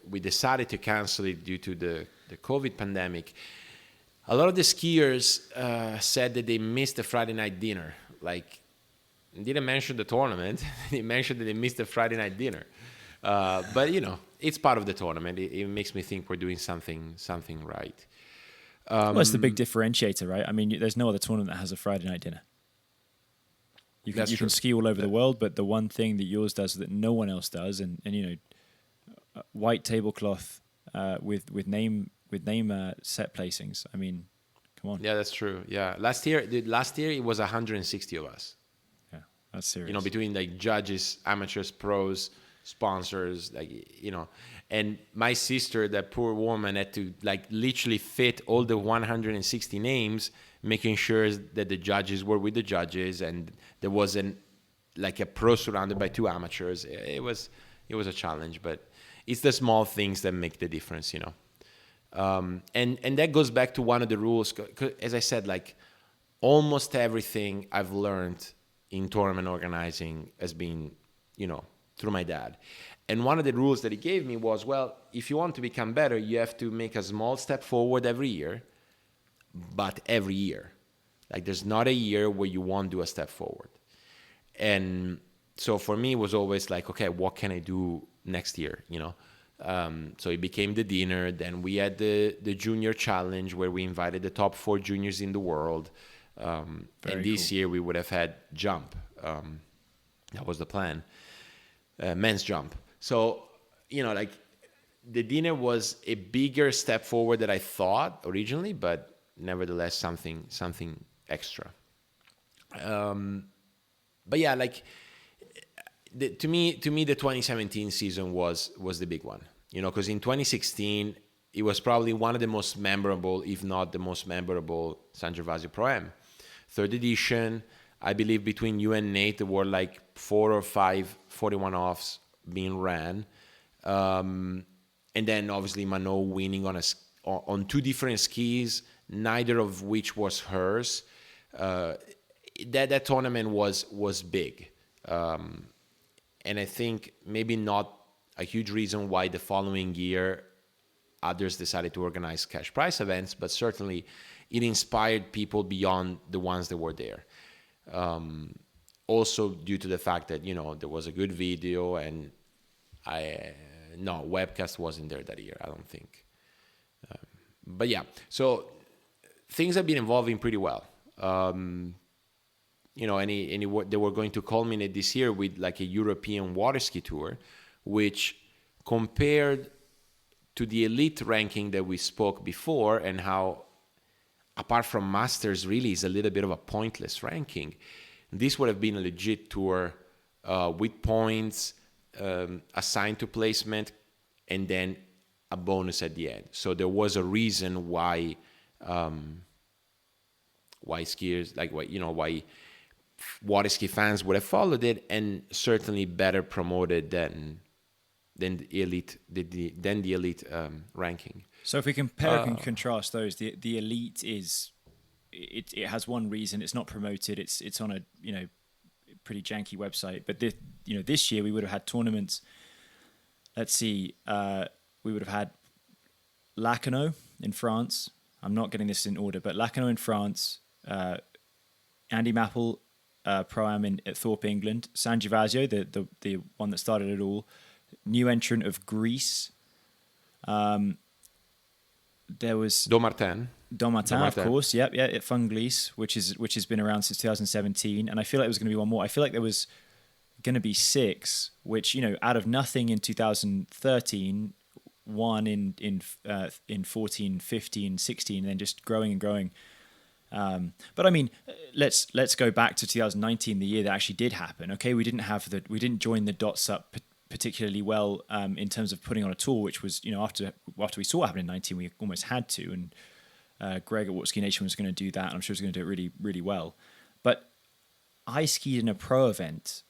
we decided to cancel it due to the COVID pandemic. A lot of the skiers said that they missed the Friday night dinner. Like, didn't mention the tournament. They mentioned that they missed the Friday night dinner. But it's part of the tournament. It makes me think we're doing something right. Well, it's the big differentiator, right? I mean, there's no other tournament that has a Friday night dinner. You can ski all over the world, but the one thing that yours does that no one else does, and white tablecloth with name set placings. I mean, come on. Yeah, that's true. Yeah, last year it was 160 of us. Yeah, that's serious. Between like judges, amateurs, pros, sponsors, and my sister, that poor woman, had to like literally fit all the 160 names, making sure that the judges were with the judges and there wasn't like a pro surrounded by two amateurs. It was a challenge, but it's the small things that make the difference, and that goes back to one of the rules. 'Cause as I said, like almost everything I've learned in tournament organizing has been, through my dad. And one of the rules that he gave me was, well, if you want to become better, you have to make a small step forward every year, but every year. Like there's not a year where you won't do a step forward. And so for me, it was always like, okay, what can I do next year, So it became the dinner. Then we had the junior challenge where we invited the top 4 juniors in the world. And this year we would have had jump. That was the plan. Men's jump. So, the dinner was a bigger step forward than I thought originally, but nevertheless something extra. But yeah, like to me, the 2017 season was the big one. You know, because in 2016 it was probably one of the most memorable, if not the most memorable, San Gervasio Pro Am. Third edition, I believe between you and Nate there were like 4 or 5 41 offs being ran. And then obviously Mano winning on 2 different skis, neither of which was hers. That tournament was big. And I think maybe not a huge reason why the following year others decided to organize cash prize events, but certainly it inspired people beyond the ones that were there. Also due to the fact that, you know, there was a good video, and webcast wasn't there that year, I don't think. But yeah, so things have been evolving pretty well. You know, they were going to culminate this year with like a European water ski tour, which compared to the elite ranking that we spoke before, and how apart from masters really is a little bit of a pointless ranking, this would have been a legit tour with points assigned to placement and then a bonus at the end. So there was a reason why skiers, why water ski fans would have followed it, and certainly better promoted than the elite ranking. So if we compare and contrast those, the elite it has one reason: it's not promoted. It's on a pretty janky website. But this year we would have had tournaments. Let's see, we would have had Lacanau in France. I'm not getting this in order, but Lacanau in France, Andy Mappel Pro Am at Thorpe, England, San Gervasio, the one that started it all, new entrant of Greece. There was Dommartin, of course, at Funglis, which has been around since 2017, and I feel like there was going to be one more. I feel like there was going to be 6, which out of nothing in 2013, one in 14, 15, 16, and then just growing and growing. But I mean, let's go back to 2019, the year that actually did happen. Okay, we didn't join the dots up particularly well in terms of putting on a tour, which was after we saw what happened in 19, we almost had to, and Greg at Waterski Nation was going to do that, and I'm sure he was going to do it really, really well. But I skied in a pro event.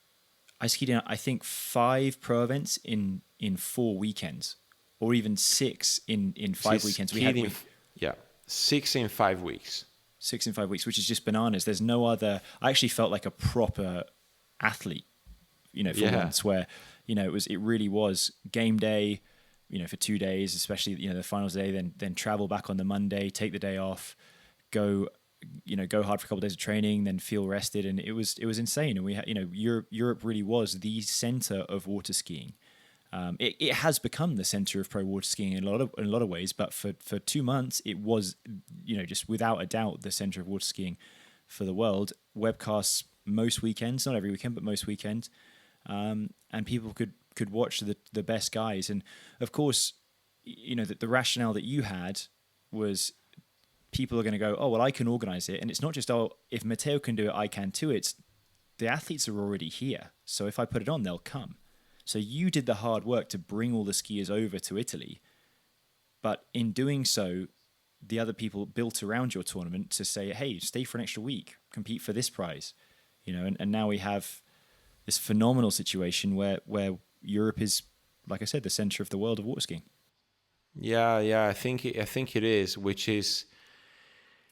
I skied in, I think, 5 pro events in 4 weekends, or even 6 in 5 weekends. We had 6 in 5 weeks. 6 in 5 weeks, which is just bananas. There's no other. I actually felt like a proper athlete, for once, where it really was game day, for 2 days, especially the finals day. Then travel back on the Monday, take the day off, go hard for a couple of days of training, then feel rested, and it was insane. And we had Europe really was the center of water skiing. It has become the center of pro water skiing in a lot of ways, but for 2 months it was just without a doubt the center of water skiing for the world. Webcasts most weekends, not every weekend, but most weekends, and people could watch the best guys. And of course, the rationale that you had was people are going to go, oh well, I can organize it, and it's not just if Matteo can do it, I can too. It's the athletes are already here, so if I put it on, they'll come. So you did the hard work to bring all the skiers over to Italy, but in doing so, the other people built around your tournament to say, hey, stay for an extra week, compete for this prize, and now we have this phenomenal situation where Europe is, like I said, the center of the world of water skiing. Yeah, I think it is, which is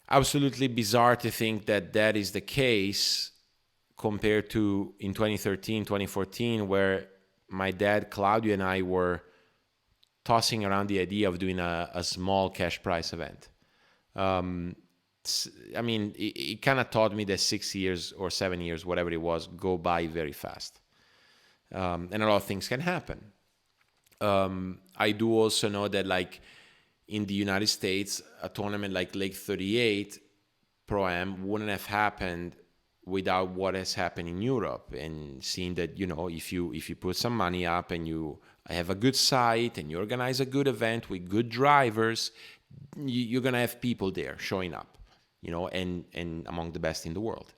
absolutely bizarre to think that is the case compared to in 2013, 2014, where my dad, Claudio, and I were tossing around the idea of doing a small cash prize event. I mean, it kind of taught me that 6 years or 7 years, whatever it was, go by very fast. And a lot of things can happen. I do also know that, like, in the United States, a tournament like Lake 38 Pro Am wouldn't have happened without what has happened in Europe, and seeing that, if you put some money up and you I have a good site, and you organize a good event with good drivers, you're going to have people there showing up, and among the best in the world.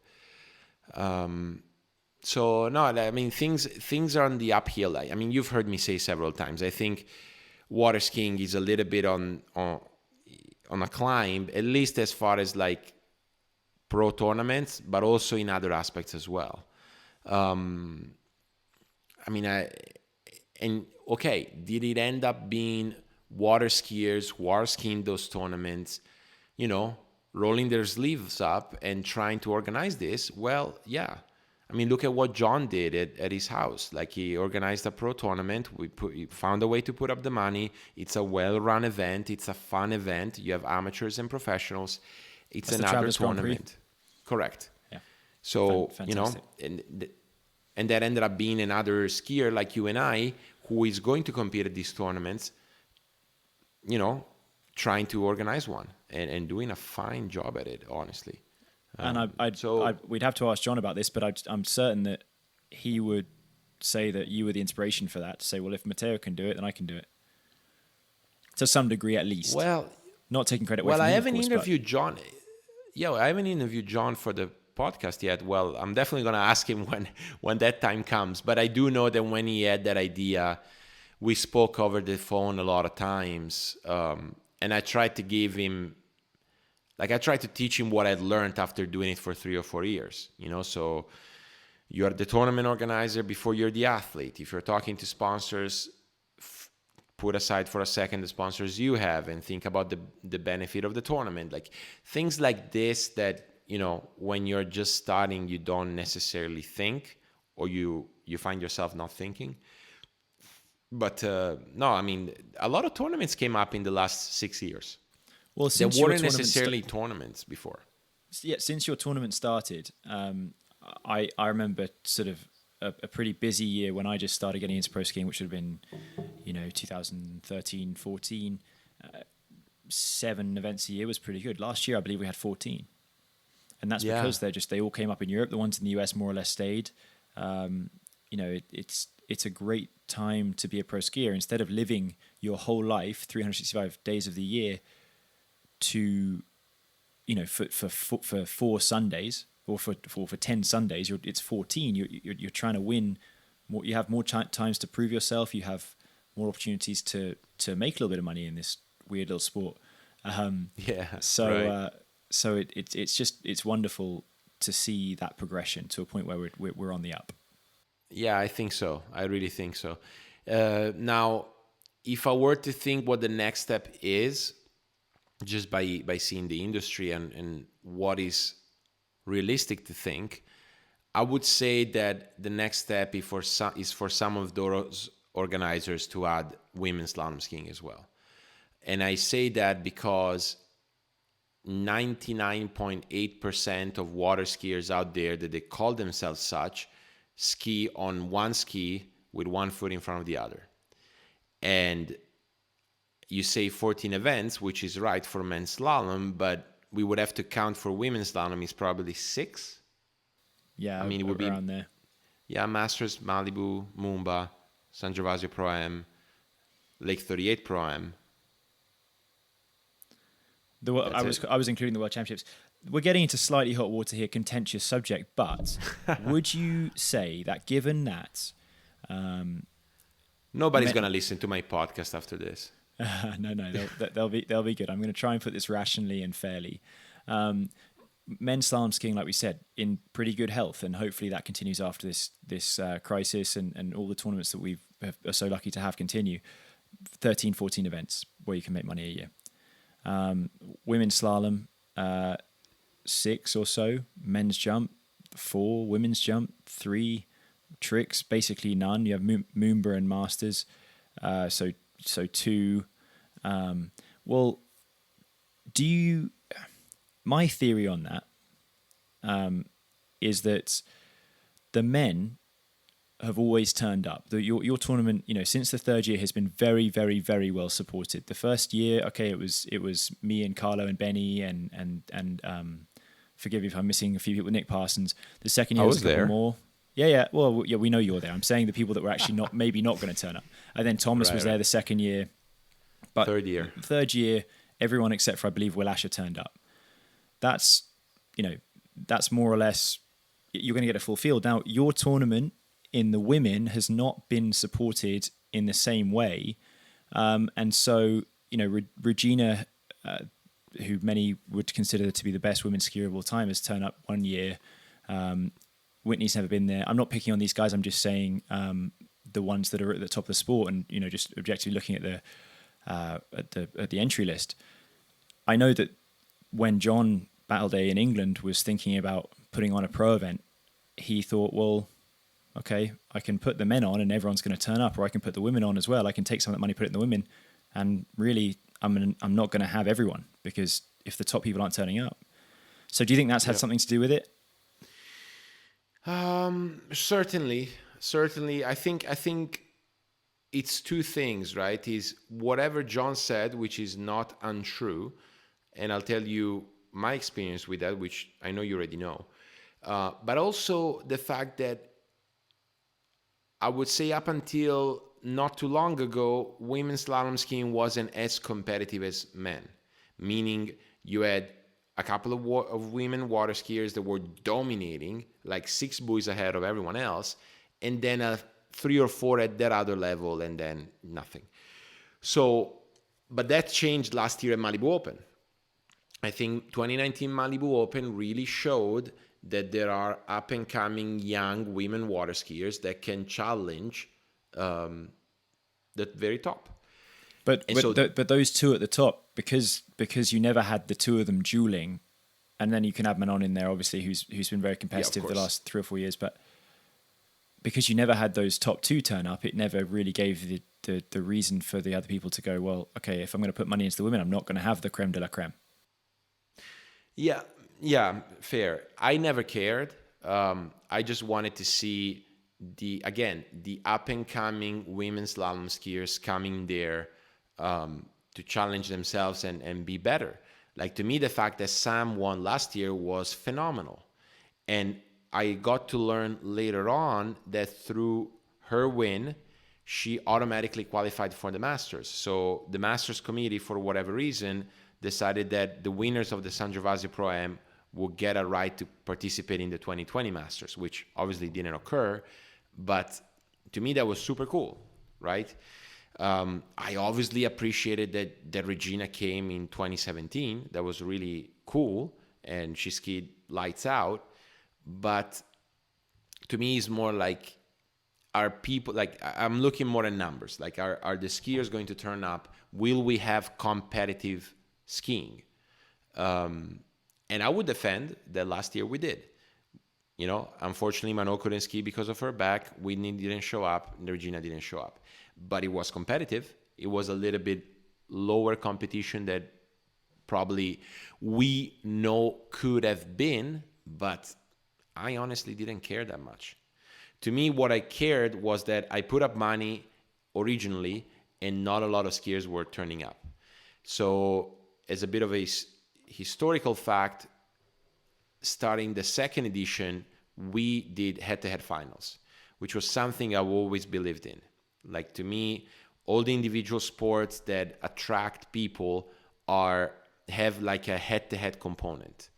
So no, I mean, things are on the uphill. I mean, you've heard me say several times, I think water skiing is a little bit on a climb, at least as far as like pro tournaments, but also in other aspects as well. Did it end up being water skiers who are skiing those tournaments, rolling their sleeves up and trying to organize this? Well, yeah. I mean, look at what John did at his house. Like, he organized a pro tournament. He found a way to put up the money. It's a well-run event. It's a fun event. You have amateurs and professionals. It's another tournament. Correct. Yeah. So, Fantastic. And that ended up being another skier like you and I, who is going to compete at these tournaments, trying to organize one and doing a fine job at it, honestly. And we'd have to ask John about this, but I'm certain that he would say that you were the inspiration for that, to say, well, if Matteo can do it, then I can do it. To some degree, at least. Well, not taking credit away from I him, haven't of course, interviewed John. Yeah, I haven't interviewed John for the podcast yet. Well, I'm definitely going to ask him when that time comes. But I do know that when he had that idea, we spoke over the phone a lot of times. And I tried to give him, I tried to teach him what I'd learned after doing it for 3 or 4 years, so you're the tournament organizer before you're the athlete. If you're talking to sponsors, put aside for a second the sponsors you have and think about the benefit of the tournament. Like, things like this that, when you're just starting, you don't necessarily think, or you find yourself not thinking. But no, I mean, a lot of tournaments came up in the last 6 years. Well, since there weren't necessarily tournaments before. Yeah, since your tournament started, I remember sort of a pretty busy year when I just started getting into pro skiing, which would have been, 2013, 14. 7 events a year was pretty good. Last year, I believe we had 14. And that's because they all came up in Europe. The ones in the US more or less stayed. It's a great time to be a pro skier. Instead of living your whole life, 365 days of the year, to, for 4 Sundays or for 10 Sundays, it's 14. You're trying to win more. You have more times to prove yourself. You have more opportunities to make a little bit of money in this weird little sport. It's wonderful to see that progression to a point where we're on the up. Yeah, I think so. I really think so. Now, if I were to think what the next step is, just by seeing the industry and what is realistic to think, I would say that the next step is for some of those organizers to add women's slalom skiing as well. And I say that because 99.8% of water skiers out there that they call themselves such ski on one ski with one foot in front of the other. And you say 14 events, which is right for men's slalom, but we would have to count for women's slalom is probably 6. Yeah, I mean, it would be around there. Yeah, Masters, Malibu, Mumba, San Gervasio Pro Am, Lake 38 Pro Am. I was including the World Championships. We're getting into slightly hot water here, contentious subject, but would you say that given that... Nobody's going to listen to my podcast after this. No, they'll be good. I'm going to try and put this rationally and fairly. Men's slalom skiing, like we said, in pretty good health, and hopefully that continues after this crisis and all the tournaments that we are so lucky to have continue. 13, 14 events where you can make money a year. Women's slalom, 6 or so. Men's jump, 4. Women's jump, 3. Tricks, basically none. You have Moomba and Masters, so 2. Well, do you... My theory on that is that the men have always turned up. Your tournament, since the 3rd year, has been very, very, very well supported. The first year, okay, it was me and Carlo and Benny and forgive me if I'm missing a few people. Nick Parsons. The second year was a couple more. Yeah. Well, yeah, we know you're there. I'm saying the people that were actually maybe not going to turn up. And then Thomas was there the second year. But third year, everyone except for, I believe, Will Asher turned up. That's more or less, you're going to get a full field. Now, your tournament in the women has not been supported in the same way. And so, Regina, who many would consider to be the best women's skier of all time, has turned up one year. Whitney's never been there. I'm not picking on these guys. I'm just saying the ones that are at the top of the sport, and just objectively looking at the entry list. I know that when John Battleday in England was thinking about putting on a pro event, he thought, well, okay, I can put the men on and everyone's going to turn up, or I can put the women on as well. I can take some of that money, put it in the women, and really, I'm not going to have everyone, because if the top people aren't turning up. So do you think that's had something to do with it? Certainly. I think it's two things, right? Is whatever John said, which is not untrue, and I'll tell you my experience with that, which I know you already know, but also the fact that I would say up until not too long ago, women's slalom skiing wasn't as competitive as men, meaning you had a couple of women water skiers that were dominating, like 6 buoys ahead of everyone else, and then 3 or 4 at that other level, and then nothing. So, but that changed last year at Malibu Open. I think 2019 Malibu Open really showed that there are up-and-coming young women water skiers that can challenge the very top. But those two at the top, because you never had the two of them dueling, and then you can add Manon in there, obviously, who's been very competitive the last 3 or 4 years, but because you never had those top two turn up, it never really gave the reason for the other people to go, well, okay, if I'm going to put money into the women, I'm not going to have the creme de la creme. Yeah, fair. I never cared. I just wanted to see the up-and-coming women's slalom skiers coming there to challenge themselves and be better. Like, to me, the fact that Sam won last year was phenomenal. And I got to learn later on that through her win, she automatically qualified for the Masters. So the Masters committee, for whatever reason, decided that the winners of the San Gervasio Pro Am would get a right to participate in the 2020 Masters, which obviously didn't occur. But to me, that was super cool, right? I obviously appreciated that Regina came in 2017. That was really cool, and she skied lights out. But to me, it's more like, are people, like, I'm looking more at numbers. Like, are the skiers going to turn up? Will we have competitive skiing? And I would defend that last year we did. Unfortunately, Manon couldn't ski because of her back. Whitney didn't show up, and Regina didn't show up. But it was competitive. It was a little bit lower competition that probably we know could have been, but I honestly didn't care that much. To me, what I cared was that I put up money originally, and not a lot of skiers were turning up. So, as a bit of a historical fact, starting the second edition, we did head-to-head finals, which was something I've always believed in. Like, to me, all the individual sports that attract people have like a head-to-head component,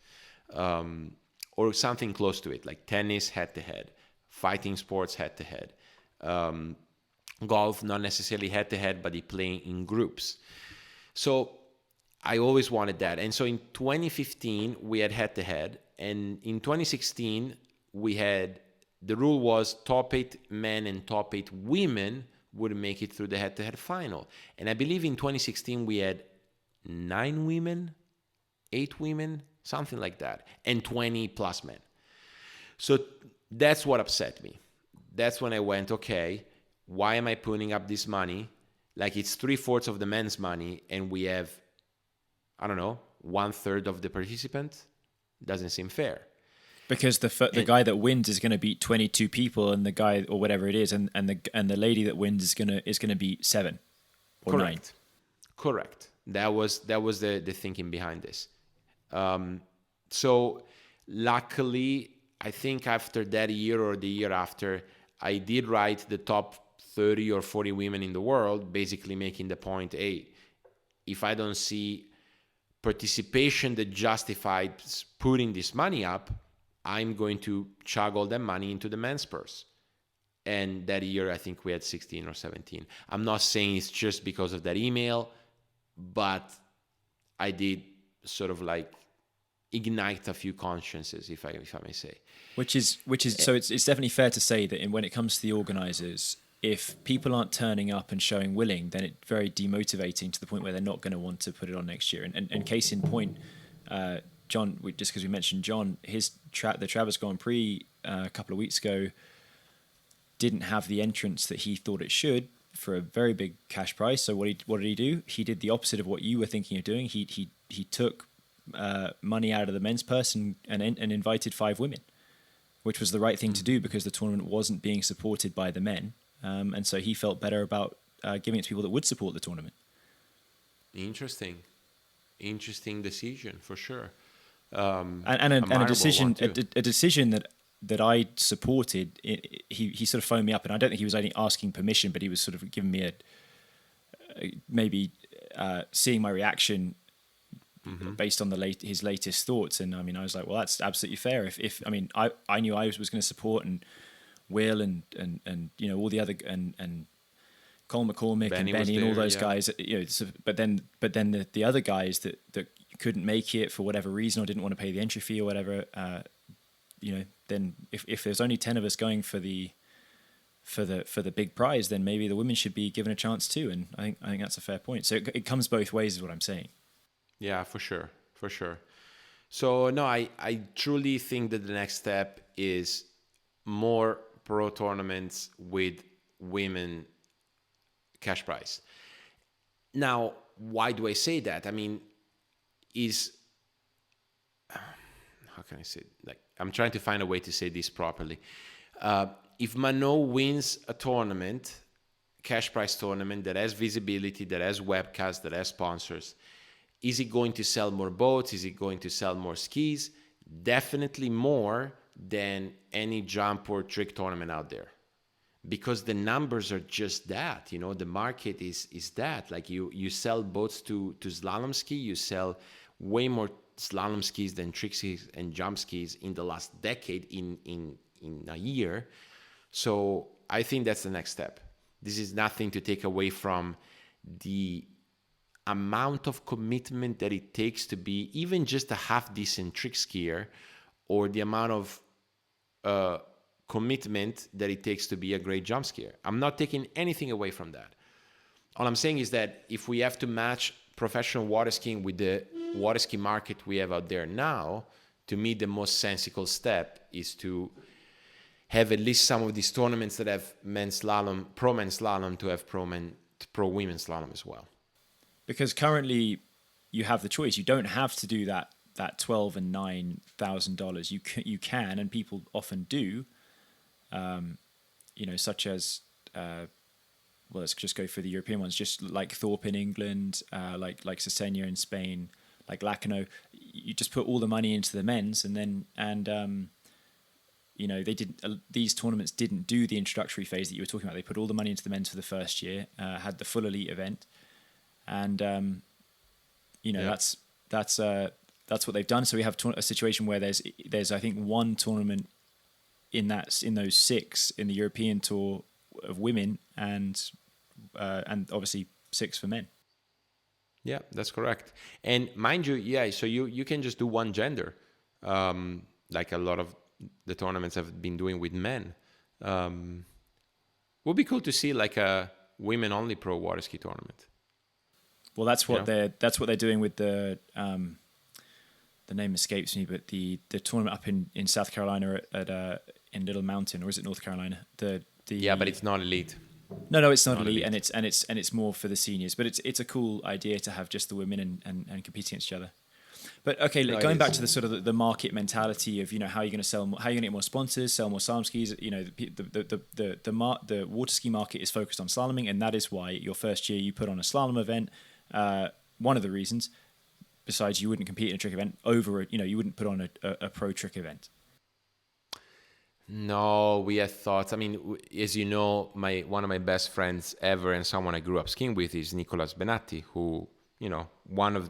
or something close to it, like tennis head-to-head, fighting sports head-to-head, golf not necessarily head-to-head, but they play in groups. So I always wanted that. And so in 2015, we had head-to-head. And in 2016, the rule was top 8 men and top 8 women would make it through the head-to-head final. And I believe in 2016, we had 9 women, 8 women, something like that, and 20 plus men. So that's what upset me. That's when I went, okay, why am I putting up this money? Like, it's 3/4 of the men's money, and we have, I don't know, 1/3 of the participants. Doesn't seem fair. Because the guy that wins is going to beat 22 people, and the guy or whatever it is, and the lady that wins is gonna beat 7 or Correct. 9. Correct. That was the thinking behind this. So luckily, I think after that year or the year after, I did write the top 30 or 40 women in the world, basically making the point, hey, if I don't see participation that justifies putting this money up, I'm going to chug all that money into the men's purse. And that year, I think we had 16 or 17. I'm not saying it's just because of that email, but I did sort of like ignite a few consciences, if I may say. Which is so it's definitely fair to say that when it comes to the organisers, if people aren't turning up and showing willing, then it's very demotivating to the point where they're not going to want to put it on next year. And case in point, John, just because we mentioned John, the Travis Grand Prix a couple of weeks ago didn't have the entrance that he thought it should for a very big cash prize. So what did he do? He did the opposite of what you were thinking of doing. He took money out of the men's purse and invited 5 women, which was the right thing to do because the tournament wasn't being supported by the men. And so he felt better about giving it to people that would support the tournament. Interesting decision for sure. And a decision that I supported. He sort of phoned me up, and I don't think he was only asking permission, but he was sort of giving me seeing my reaction based on his latest thoughts. And I mean, I was like, well, that's absolutely fair. If I knew I was going to support, and Will and all the other and Colin McCormick and Benny and all those guys, but then the other guys that couldn't make it for whatever reason or didn't want to pay the entry fee or whatever, then if there's only 10 of us going for the big prize, then maybe the women should be given a chance too. And I think that's a fair point. So it comes both ways, is what I'm saying. Yeah, for sure. So no, I truly think that the next step is more pro tournaments with women cash prize. Now, why do I say that? I mean, how can I say it? Like, I'm trying to find a way to say this properly. If Mano wins a tournament, cash prize tournament that has visibility, that has webcasts, that has sponsors, is it going to sell more boats? Is it going to sell more skis? Definitely more than any jump or trick tournament out there, because the numbers are just that. The market is that. Like you sell boats to slalom ski, you sell way more slalom skis than trick skis and jump skis in the last decade in a year. So I think that's the next step. This is nothing to take away from the amount of commitment that it takes to be even just a half decent trick skier, or the amount of commitment that it takes to be a great jump skier. I'm not taking anything away from that. All I'm saying is that if we have to match professional water skiing with the water ski market we have out there now, to me the most sensible step is to have at least some of these tournaments that have men's slalom, pro men's slalom, to have pro women's slalom as well. Because currently you have the choice. You don't have to do that $12,000 and $9,000. You can, and people often do. Such as let's just go for the European ones, just like Thorpe in England, like Cesena in Spain, like Lacano. You just put all the money into the men's, they didn't. These tournaments didn't do the introductory phase that you were talking about. They put all the money into the men's for the first year, had the full elite event, and that's what they've done. So we have a situation where there's I think one tournament in those 6 in the European Tour of women, and obviously 6 for men. Yeah, that's correct. And mind you, so you can just do one gender, like a lot of the tournaments have been doing with men. Would be cool to see like a women only pro water ski tournament. Well, that's what they're doing with the name escapes me, but the tournament up in South Carolina at in Little Mountain, or is it North Carolina? Yeah, but it's not elite. No, it's not elite, and it's more for the seniors. But it's a cool idea to have just the women and compete against each other. But okay, going back to the sort of the market mentality of how you're going to sell, how you're going to get more sponsors, sell more slalom skis. The water ski market is focused on slaloming, and that is why your first year you put on a slalom event. One of the reasons, besides you wouldn't compete in a trick event you wouldn't put on a pro trick event. No, we had thoughts. I mean, as you know, one of my best friends ever and someone I grew up skiing with is Nicolas Benatti, who,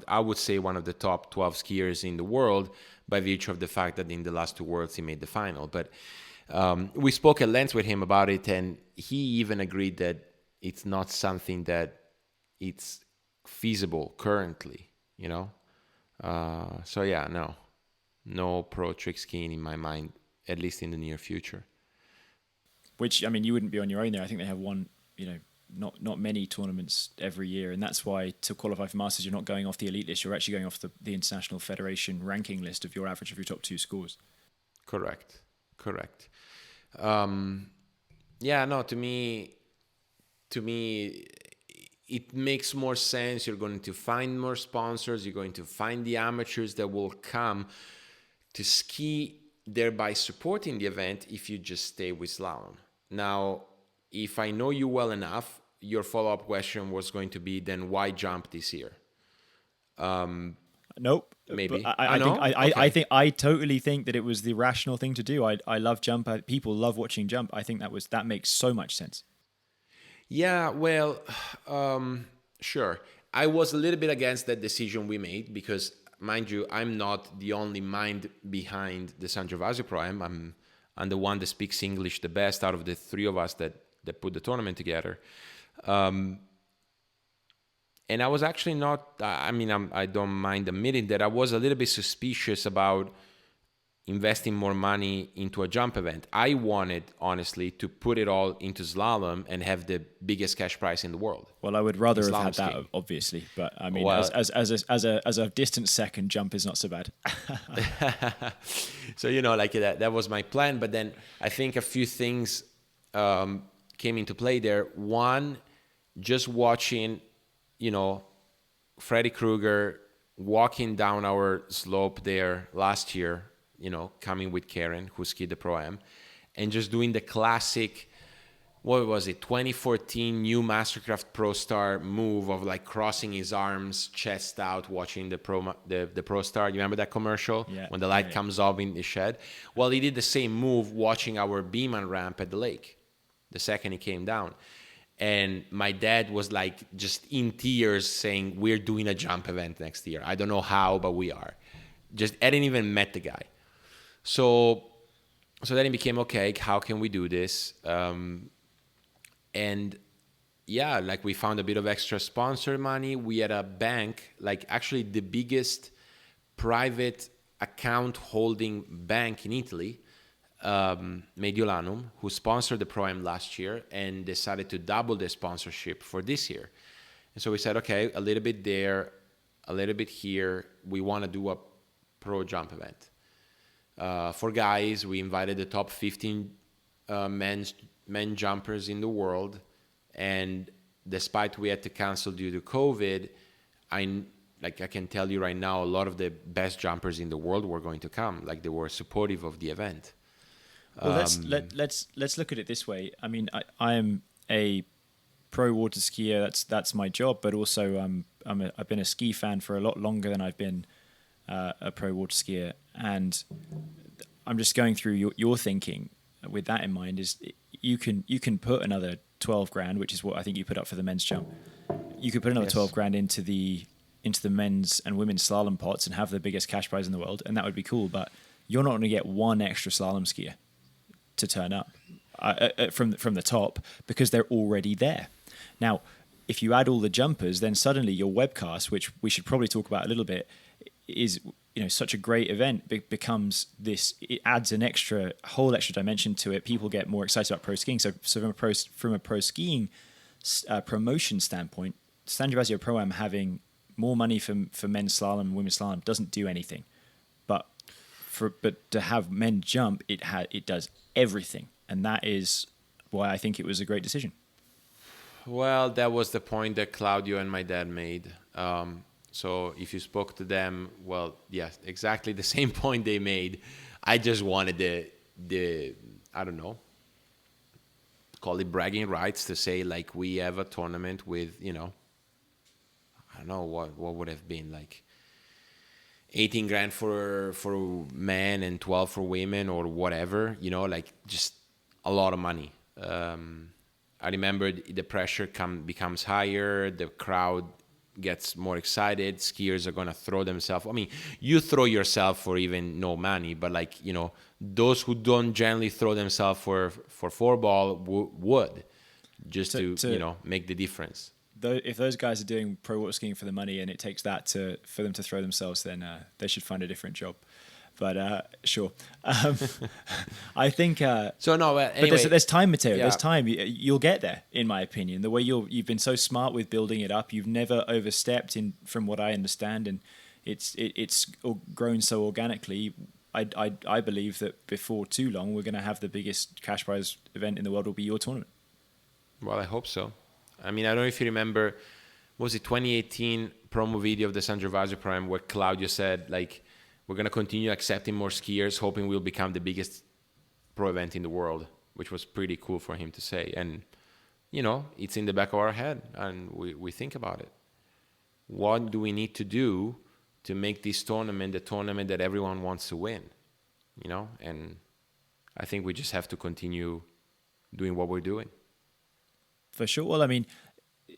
I would say one of the top 12 skiers in the world by virtue of the fact that in the last two Worlds he made the final. But we spoke at length with him about it, and he even agreed that it's not something that it's feasible currently, So yeah, no pro trick skiing in my mind, at least in the near future. Which, I mean, you wouldn't be on your own there. I think they have one, not many tournaments every year. And that's why to qualify for Masters, you're not going off the elite list. You're actually going off the International Federation ranking list of your average of your top two scores. Correct. To me, it makes more sense. You're going to find more sponsors. You're going to find the amateurs that will come to ski, thereby supporting the event if you just stay with slalom. Now, if I know you well enough, your follow-up question was going to be, then why jump this year? Nope. Maybe. I totally think that it was the rational thing to do. I love jump. People love watching jump. I think that makes so much sense. Yeah, well, sure. I was a little bit against that decision we made because, mind you, I'm not the only mind behind the San Gervasio Pro Am. I'm the one that speaks English the best out of the three of us that put the tournament together. And I was actually not, I don't mind admitting that I was a little bit suspicious about investing more money into a jump event. I wanted, honestly, to put it all into slalom and have the biggest cash prize in the world. Well, I would rather have had that, obviously, but I mean, as a distant second, jump is not so bad. So that was my plan. But then I think a few things came into play there. One, just watching, Freddie Krueger walking down our slope there last year. Coming with Karen, who skied the Pro Am, and just doing the classic, what was it, 2014 new Mastercraft Pro Star move of like crossing his arms, chest out, watching the Pro Star. You remember that commercial? Yeah, when the light comes up in the shed? Well, he did the same move watching our Beeman ramp at the lake the second he came down. And my dad was like just in tears saying, we're doing a jump event next year. I don't know how, but we are. Just hadn't even met the guy. So then it became, okay, how can we do this? And yeah, like we found a bit of extra sponsor money. We had a bank, like actually the biggest private account holding bank in Italy, Mediolanum, who sponsored the Pro Am last year and decided to double the sponsorship for this year. And so we said, okay, a little bit there, a little bit here. We want to do a pro jump event. For guys, we invited the top 15 men jumpers in the world, and despite we had to cancel due to COVID, I can tell you right now, a lot of the best jumpers in the world were going to come. Like they were supportive of the event. Well, let's look at it this way. I mean, I am a pro water skier. That's my job, but also I've been a ski fan for a lot longer than I've been a pro water skier, and I'm just going through your thinking with that in mind. Is you can put another 12 grand, which is what I think you put up for the men's jump. You could put another 12 grand into the men's and women's slalom pots and have the biggest cash prize in the world, and that would be cool. But you're not going to get one extra slalom skier to turn up from the top because they're already there. Now, if you add all the jumpers, then suddenly your webcast, which we should probably talk about a little bit, is such a great event, becomes this. It adds an whole extra dimension to it. People get more excited about pro skiing. So from a pro skiing promotion standpoint, San Gervasio Pro Am having more money for men's slalom and women's slalom doesn't do anything, but to have men jump, it does everything, and that is why I think it was a great decision. Well, that was the point that Claudio and my dad made. So if you spoke to them, well, yes, exactly the same point they made. I just wanted the I don't know, call it bragging rights to say like we have a tournament with, I don't know what would have been like 18 grand for men and 12 for women or whatever, like just a lot of money. I remember the pressure becomes higher, the crowd gets more excited, skiers are going to throw themselves. I mean, you throw yourself for even no money, but like, those who don't generally throw themselves for 4-ball would, just to make the difference. If those guys are doing pro water skiing for the money and it takes that for them to throw themselves, then they should find a different job. But sure. I think... so no, anyway, but there's time, Matteo. Yeah. There's time. You'll get there, in my opinion. The way you've been so smart with building it up. You've never overstepped, from what I understand, and it's grown so organically. I believe that before too long, we're going to have the biggest cash prize event in the world will be your tournament. Well, I hope so. I mean, I don't know if you remember, was it 2018 promo video of the San Gervasio Pro Am where Claudio said, like, we're going to continue accepting more skiers, hoping we'll become the biggest pro event in the world, which was pretty cool for him to say. And, it's in the back of our head, and we think about it. What do we need to do to make this tournament the tournament that everyone wants to win? And I think we just have to continue doing what we're doing. For sure. Well, I mean,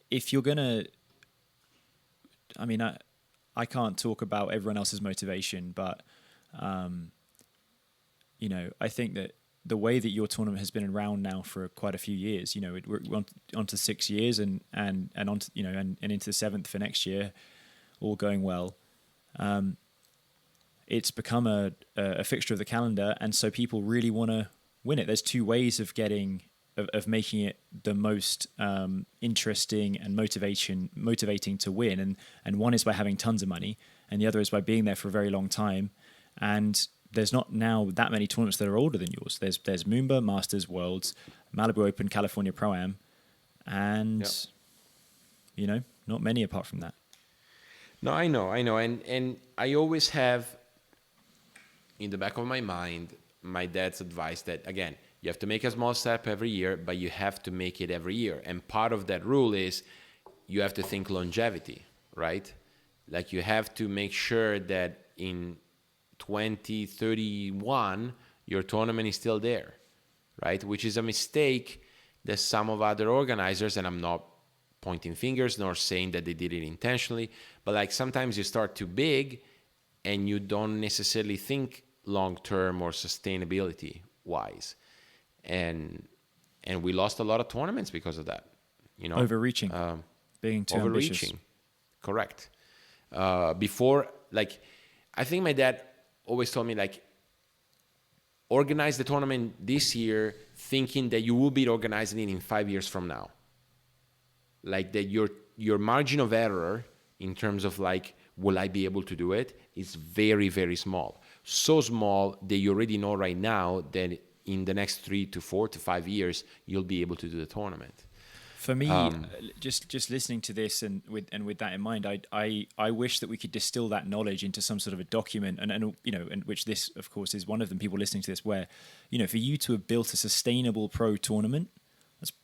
if you're going to... I mean, I can't talk about everyone else's motivation, but, I think that the way that your tournament has been around now for quite a few years, we're on to 6 years and onto, and into the 7th for next year, all going well. It's become a fixture of the calendar, and so people really want to win it. There's two ways of making it the most interesting and motivating to win, and one is by having tons of money, and the other is by being there for a very long time. And there's not now that many tournaments that are older than yours. There's Moomba, Masters, Worlds, Malibu Open, California Pro Am, and not many apart from that. No, I know, and I always have in the back of my mind my dad's advice that, again, you have to make a small step every year, but you have to make it every year. And part of that rule is you have to think longevity, right? Like you have to make sure that in 2031, your tournament is still there, right? Which is a mistake that some of other organizers, and I'm not pointing fingers nor saying that they did it intentionally, but like sometimes you start too big and you don't necessarily think long-term or sustainability wise. And we lost a lot of tournaments because of that, overreaching, being too ambitious. Correct. Before, like, I think my dad always told me, like, organize the tournament this year thinking that you will be organizing it in 5 years from now. Like that your margin of error in terms of like, will I be able to do it, is very, very small. So small that you already know right now that in the next 3 to 4 to 5 years, you'll be able to do the tournament. For me, just listening to this and with that in mind, I wish that we could distill that knowledge into some sort of a document, and which this, of course, is one of them. People listening to this, where for you to have built a sustainable pro tournament,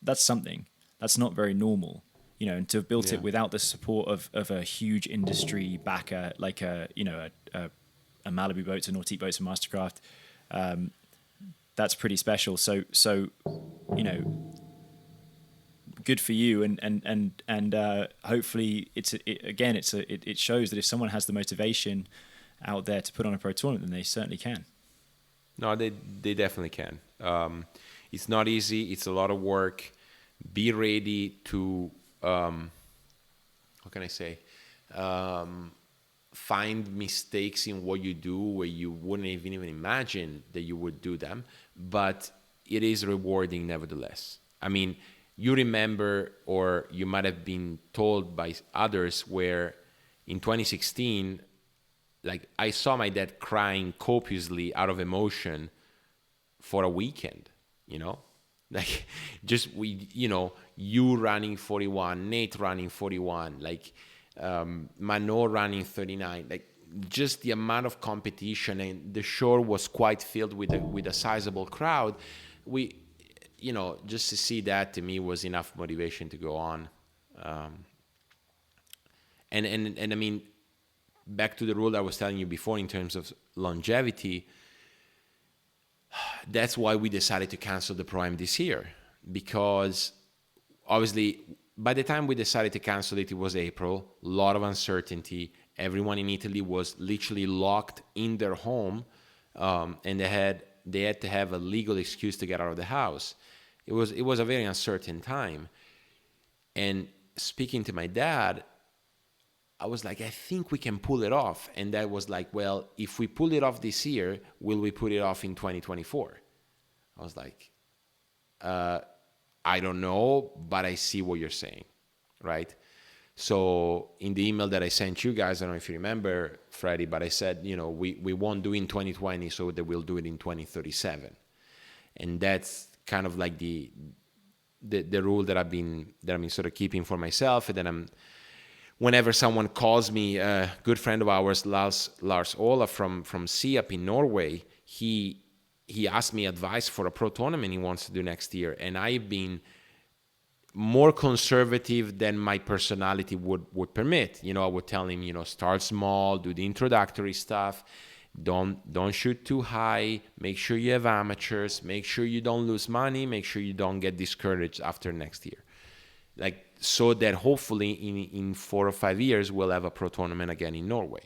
that's something that's not very normal. And to have built it without the support of a huge industry backer like a Malibu Boats, a Nautique Boats, and Mastercraft, that's pretty special. So good for you, and hopefully it shows that if someone has the motivation out there to put on a pro tournament, then they certainly can. No, they definitely can. It's not easy. It's a lot of work. Be ready to how can I say, find mistakes in what you do where you wouldn't even imagine that you would do them, but it is rewarding nevertheless. I mean, you remember, or you might have been told by others, where in 2016, like, I saw my dad crying copiously out of emotion for a weekend, like just you running 41, Nate running 41, like Mano running 39, like just the amount of competition, and the shore was quite filled with a sizable crowd. Just to see that, to me, was enough motivation to go on. And I mean, back to the rule I was telling you before in terms of longevity, that's why we decided to cancel the Pro Am this year. Because obviously, by the time we decided to cancel it, it was April, a lot of uncertainty. Everyone in Italy was literally locked in their home, and they had to have a legal excuse to get out of the house. It was a very uncertain time. And speaking to my dad, I was like, I think we can pull it off. And Dad was like, well, if we pull it off this year, will we put it off in 2024? I was like, I don't know, but I see what you're saying, right? So in the email that I sent you guys, I don't know if you remember, Freddie, but I said, we won't do it in 2020, so that we'll do it in 2037. And that's kind of like the rule that I've been sort of keeping for myself. And then whenever someone calls me, a good friend of ours, Lars Ola from Siap in Norway, he asked me advice for a pro tournament he wants to do next year. And I've been more conservative than my personality would permit. I would tell him, start small, do the introductory stuff. Don't shoot too high. Make sure you have amateurs. Make sure you don't lose money. Make sure you don't get discouraged after next year. So that hopefully in 4 or 5 years, we'll have a pro tournament again in Norway.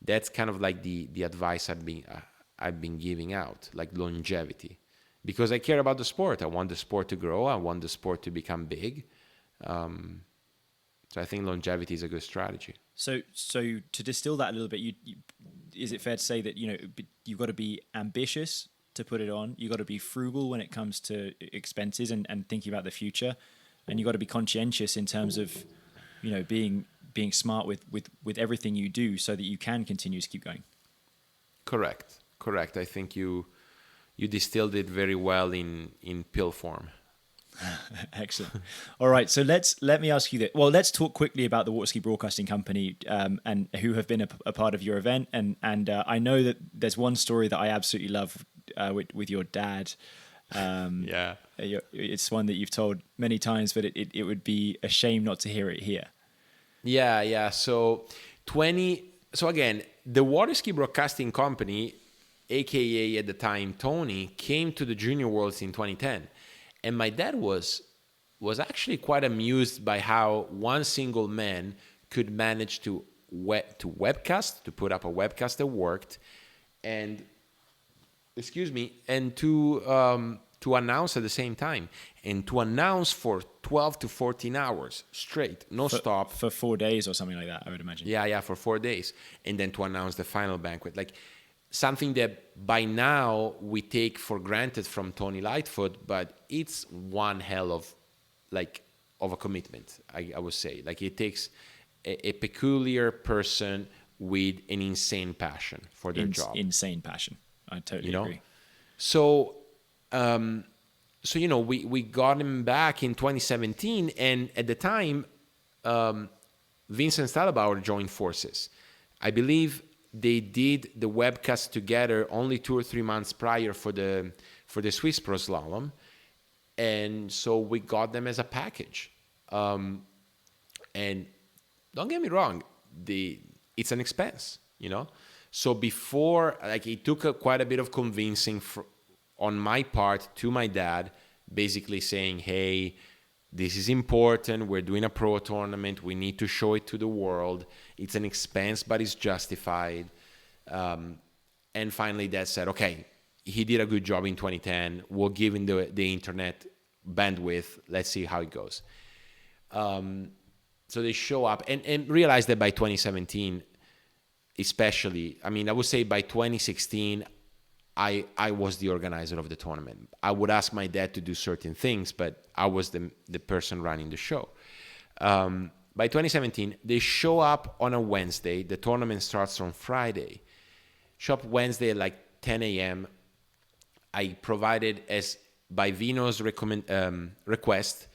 That's kind of like the advice I've been giving out, like longevity. Because I care about the sport. I want the sport to grow. I want the sport to become big. So I think longevity is a good strategy. So to distill that a little bit, is it fair to say that you've got to be ambitious to put it on? You've got to be frugal when it comes to expenses and thinking about the future, and you've got to be conscientious in terms of being smart with everything you do, so that you can continue to keep going. Correct. I think you distilled it very well in pill form. Excellent. All right, so let me ask you that. Well, let's talk quickly about the Waterski Broadcasting Company and who have been a part of your event. And I know that there's one story that I absolutely love with your dad. Yeah, it's one that you've told many times, but it would be a shame not to hear it here. Yeah. So again, the Waterski Broadcasting Company, aka at the time Tony, came to the Junior Worlds in 2010. And my dad was actually quite amused by how one single man could manage to webcast, to put up a webcast that worked, and to announce at the same time, and to announce for 12 to 14 hours straight, stop. For 4 days or something like that, I would imagine. Yeah, for 4 days. And then to announce the final banquet. Something that by now we take for granted from Tony Lightfoot, but it's one hell of a commitment, I would say. It takes a peculiar person with an insane passion for their job. Insane passion. I totally agree. So we got him back in 2017, and at the time, Vincent Stalabauer joined forces. I believe they did the webcast together only 2 or 3 months prior for the Swiss Pro Slalom, and so we got them as a package. And don't get me wrong, it's an expense, So before, it took quite a bit of convincing on my part to my dad, basically saying, hey, this is important. We're doing a pro tournament. We need to show it to the world. It's an expense, but it's justified. And finally, Dad said, okay, he did a good job in 2010. We'll give him the internet bandwidth. Let's see how it goes. So they show up and realize that by 2017, especially, I would say by 2016, I was the organizer of the tournament. I would ask my dad to do certain things, but I was the person running the show. By 2017, they show up on a Wednesday. The tournament starts on Friday. Show up Wednesday at 10 a.m. I provided, as by Vino's request,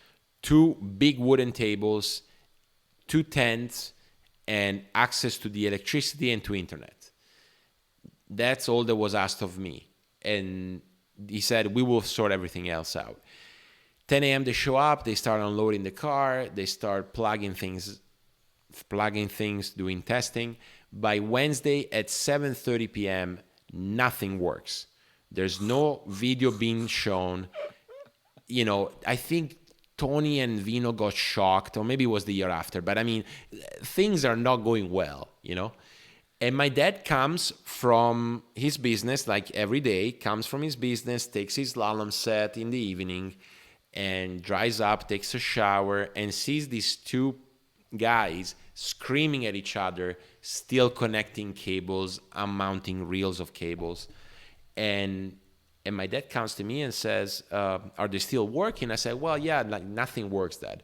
2 big wooden tables, 2 tents, and access to the electricity and to internet. That's all that was asked of me. And he said, we will sort everything else out. 10 a.m. they show up, they start unloading the car, they start plugging things, doing testing. By Wednesday at 7:30 p.m., nothing works. There's no video being shown. You know, I think Tony and Vino got shocked, or maybe it was the year after, but I mean, things are not going well, you know? And my dad comes from his business, like every day, comes from his business, takes his slalom set in the evening, and dries up, takes a shower, and sees these two guys screaming at each other, still connecting cables, unmounting reels of cables. And my dad comes to me and says, are they still working? I said, well, yeah, like nothing works, Dad.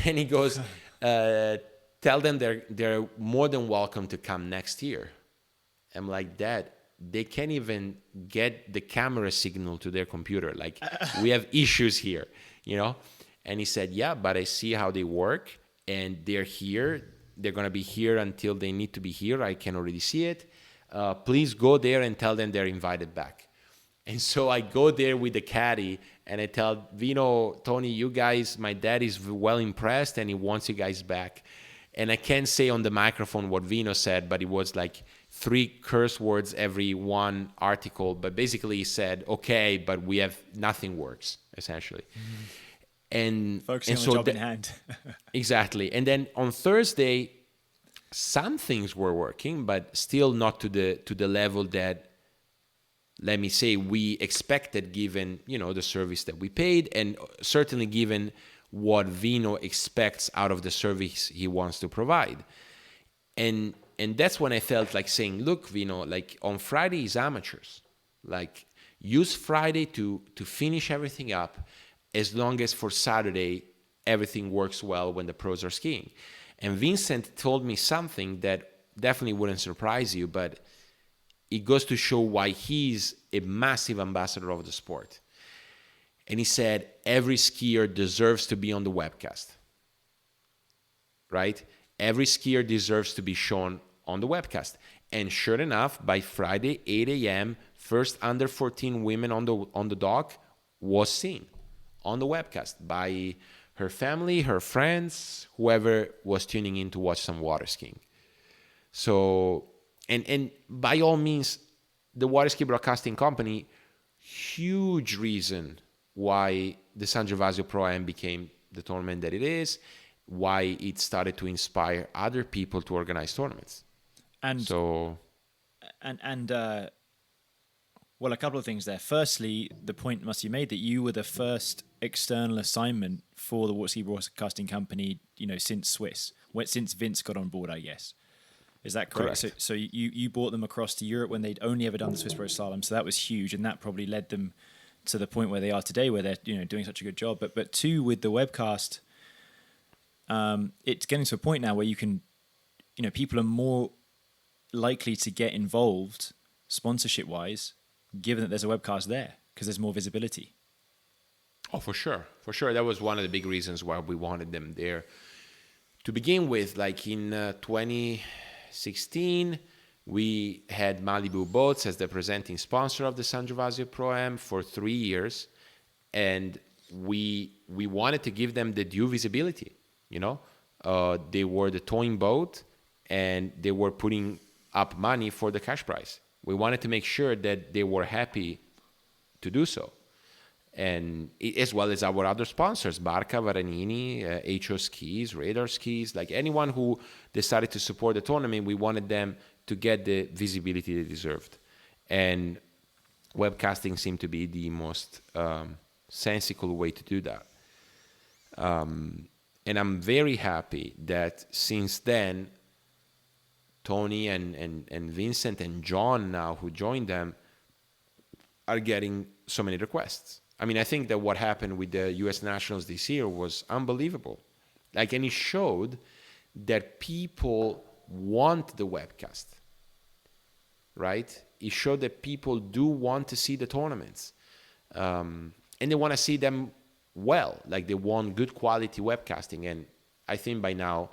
And he goes, tell them they're more than welcome to come next year. I'm like, Dad, they can't even get the camera signal to their computer. Like, we have issues here, you know? And he said, yeah, but I see how they work, and they're here. They're going to be here until they need to be here. I can already see it. Please go there and tell them they're invited back. And so I go there with the caddy, and I tell Vino, Tony, you guys, my dad is well impressed, and he wants you guys back. And I can't say on the microphone what Vino said, but it was like 3 curse words every one article. But basically he said, okay, but we have, nothing works, essentially. Mm-hmm. And focusing on the job in hand. Exactly. And then on Thursday, some things were working, but still not to the level that, let me say, we expected, given, you know, the service that we paid, and certainly given what Vino expects out of the service he wants to provide. And that's when I felt like saying, look, Vino, like on Friday is amateurs. Like, use Friday to finish everything up, as long as for Saturday everything works well when the pros are skiing. And Vincent told me something that definitely wouldn't surprise you, but it goes to show why he's a massive ambassador of the sport. And he said, every skier deserves to be on the webcast, right? Every skier deserves to be shown on the webcast. And sure enough, by Friday, 8 a.m., first under 14 women on the dock was seen on the webcast by her family, her friends, whoever was tuning in to watch some water skiing. So, and by all means, the Water Ski Broadcasting Company, huge reason why the San Gervasio Pro Am became the tournament that it is, why it started to inspire other people to organize tournaments. And so, well, a couple of things there. Firstly, the point must be made that you were the first external assignment for the Water Ski Broadcasting Company, you know, since since Vince got on board, I guess. Is that correct? So you brought them across to Europe when they'd only ever done the Swiss Pro Slalom, so that was huge, and that probably led them to the point where they are today, where they're, you know, doing such a good job. But two, with the webcast, it's getting to a point now where you can, you know, people are more likely to get involved sponsorship wise, given that there's a webcast there, because there's more visibility. Oh, for sure. That was one of the big reasons why we wanted them there. To begin with, like in 2016, we had Malibu Boats as the presenting sponsor of the San Gervasio Pro Am for 3 years, and we wanted to give them the due visibility. You know, they were the towing boat, and they were putting up money for the cash prize. We wanted to make sure that they were happy to do so, and as well as our other sponsors, Barca, Varanini, HO Skis, Radar Skis, like anyone who decided to support the tournament, we wanted them to get the visibility they deserved. And webcasting seemed to be the most sensible way to do that. And I'm very happy that since then, Tony and Vincent and John now, who joined them, are getting so many requests. I mean, I think that what happened with the U.S. Nationals this year was unbelievable. Like, and it showed that people want the webcast, right? It showed that people do want to see the tournaments. And they want to see them well. Like, they want good quality webcasting. And I think by now,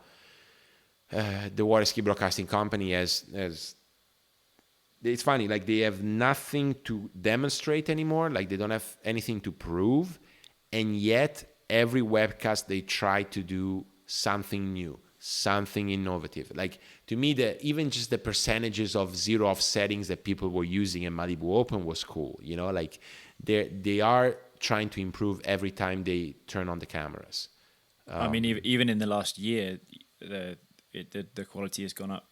the Water Ski Broadcasting Company has, it's funny, like they have nothing to demonstrate anymore. Like they don't have anything to prove. And yet every webcast, they try to do something new, something innovative. Like, to me, even just the percentages of zero off settings that people were using in Malibu Open was cool. You know, like they are trying to improve every time they turn on the cameras. I mean, even in the last year, the quality has gone up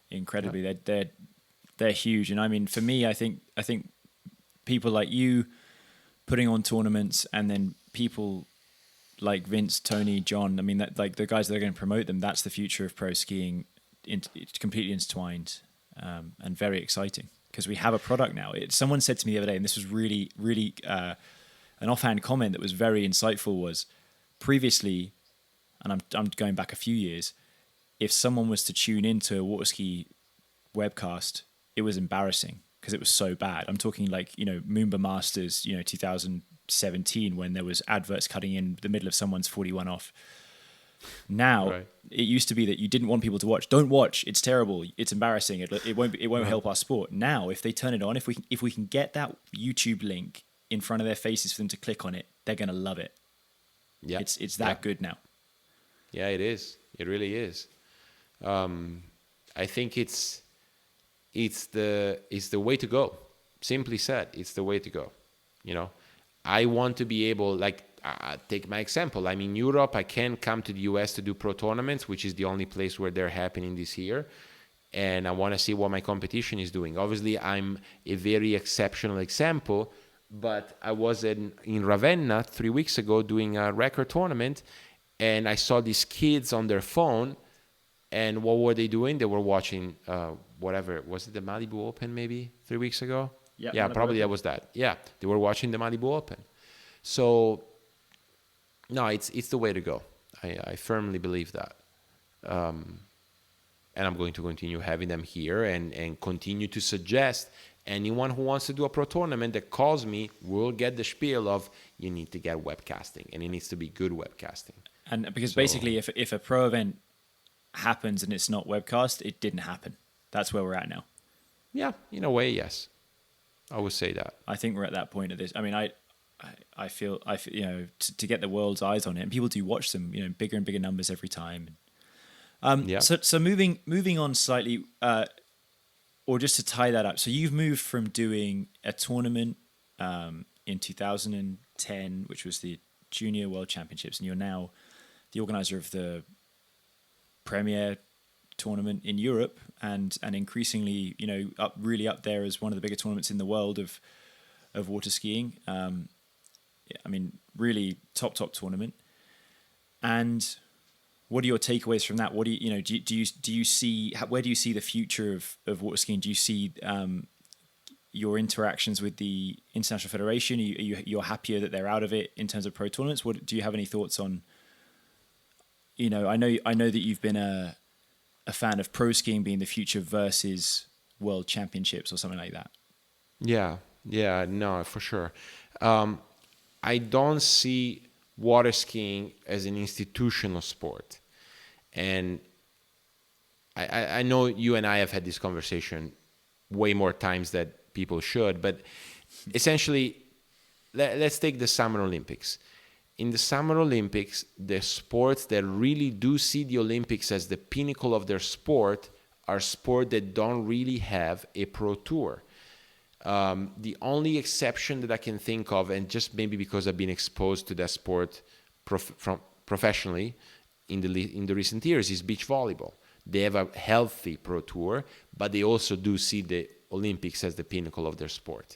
incredibly. Yeah. They're huge, and I mean, for me, I think people like you putting on tournaments, and then people like Vince, Tony, John. I mean, that, like, the guys that are going to promote them. That's the future of pro skiing. It's completely intertwined, and very exciting because we have a product now. Someone said to me the other day, and this was really, really an offhand comment that was very insightful. Was previously, and I'm going back a few years, if someone was to tune into a water ski webcast, it was embarrassing because it was so bad. I'm talking like, Moomba Masters, 2017, when there was adverts cutting in the middle of someone's 41 off. Now, right. It used to be that you didn't want people to watch. Don't watch. It's terrible. It's embarrassing. It won't help our sport. Now, if they turn it on, if we can get that YouTube link in front of their faces for them to click on it, they're going to love it. Yeah, it's that good now. Yeah, it is. It really is. I think it's the way to go. Simply said, it's the way to go. I want to be able, like, take my example. I'm in Europe. I can't come to the US to do pro tournaments, which is the only place where they're happening this year. And I want to see what my competition is doing. Obviously, I'm a very exceptional example, but I was in Ravenna 3 weeks ago doing a record tournament, and I saw these kids on their phone. And what were they doing? They were watching whatever. Was it the Malibu Open maybe 3 weeks ago? Yeah, probably that was that. Yeah, they were watching the Malibu Open. So, no, it's the way to go. I firmly believe that. And I'm going to continue having them here and continue to suggest anyone who wants to do a pro tournament that calls me will get the spiel of you need to get webcasting, and it needs to be good webcasting. And because basically if a pro event happens and it's not webcast, it didn't happen. That's where we're at now. Yeah, in a way, yes. I would say that. I think we're at that point of this. I mean, I feel to get the world's eyes on it, and people do watch them, bigger and bigger numbers every time. So moving on slightly, or just to tie that up. So you've moved from doing a tournament in 2010, which was the Junior World Championships, and you're now the organizer of the Premier tournament in Europe, and increasingly, really up there as one of the bigger tournaments in the world of water skiing. I mean, really top tournament. And what are your takeaways from that? What do you see? Where do you see the future of water skiing? Do you see your interactions with the International Federation? You're happier that they're out of it in terms of pro tournaments? What do you have any thoughts on? I know that you've been a fan of pro skiing being the future versus world championships or something like that. Yeah, no, for sure. I don't see water skiing as an institutional sport. And I know you and I have had this conversation way more times than people should, but essentially, let's take the Summer Olympics. In the Summer Olympics, the sports that really do see the Olympics as the pinnacle of their sport are sports that don't really have a pro tour. The only exception that I can think of, and just maybe because I've been exposed to that sport professionally in the recent years, is beach volleyball. They have a healthy pro tour, but they also do see the Olympics as the pinnacle of their sport.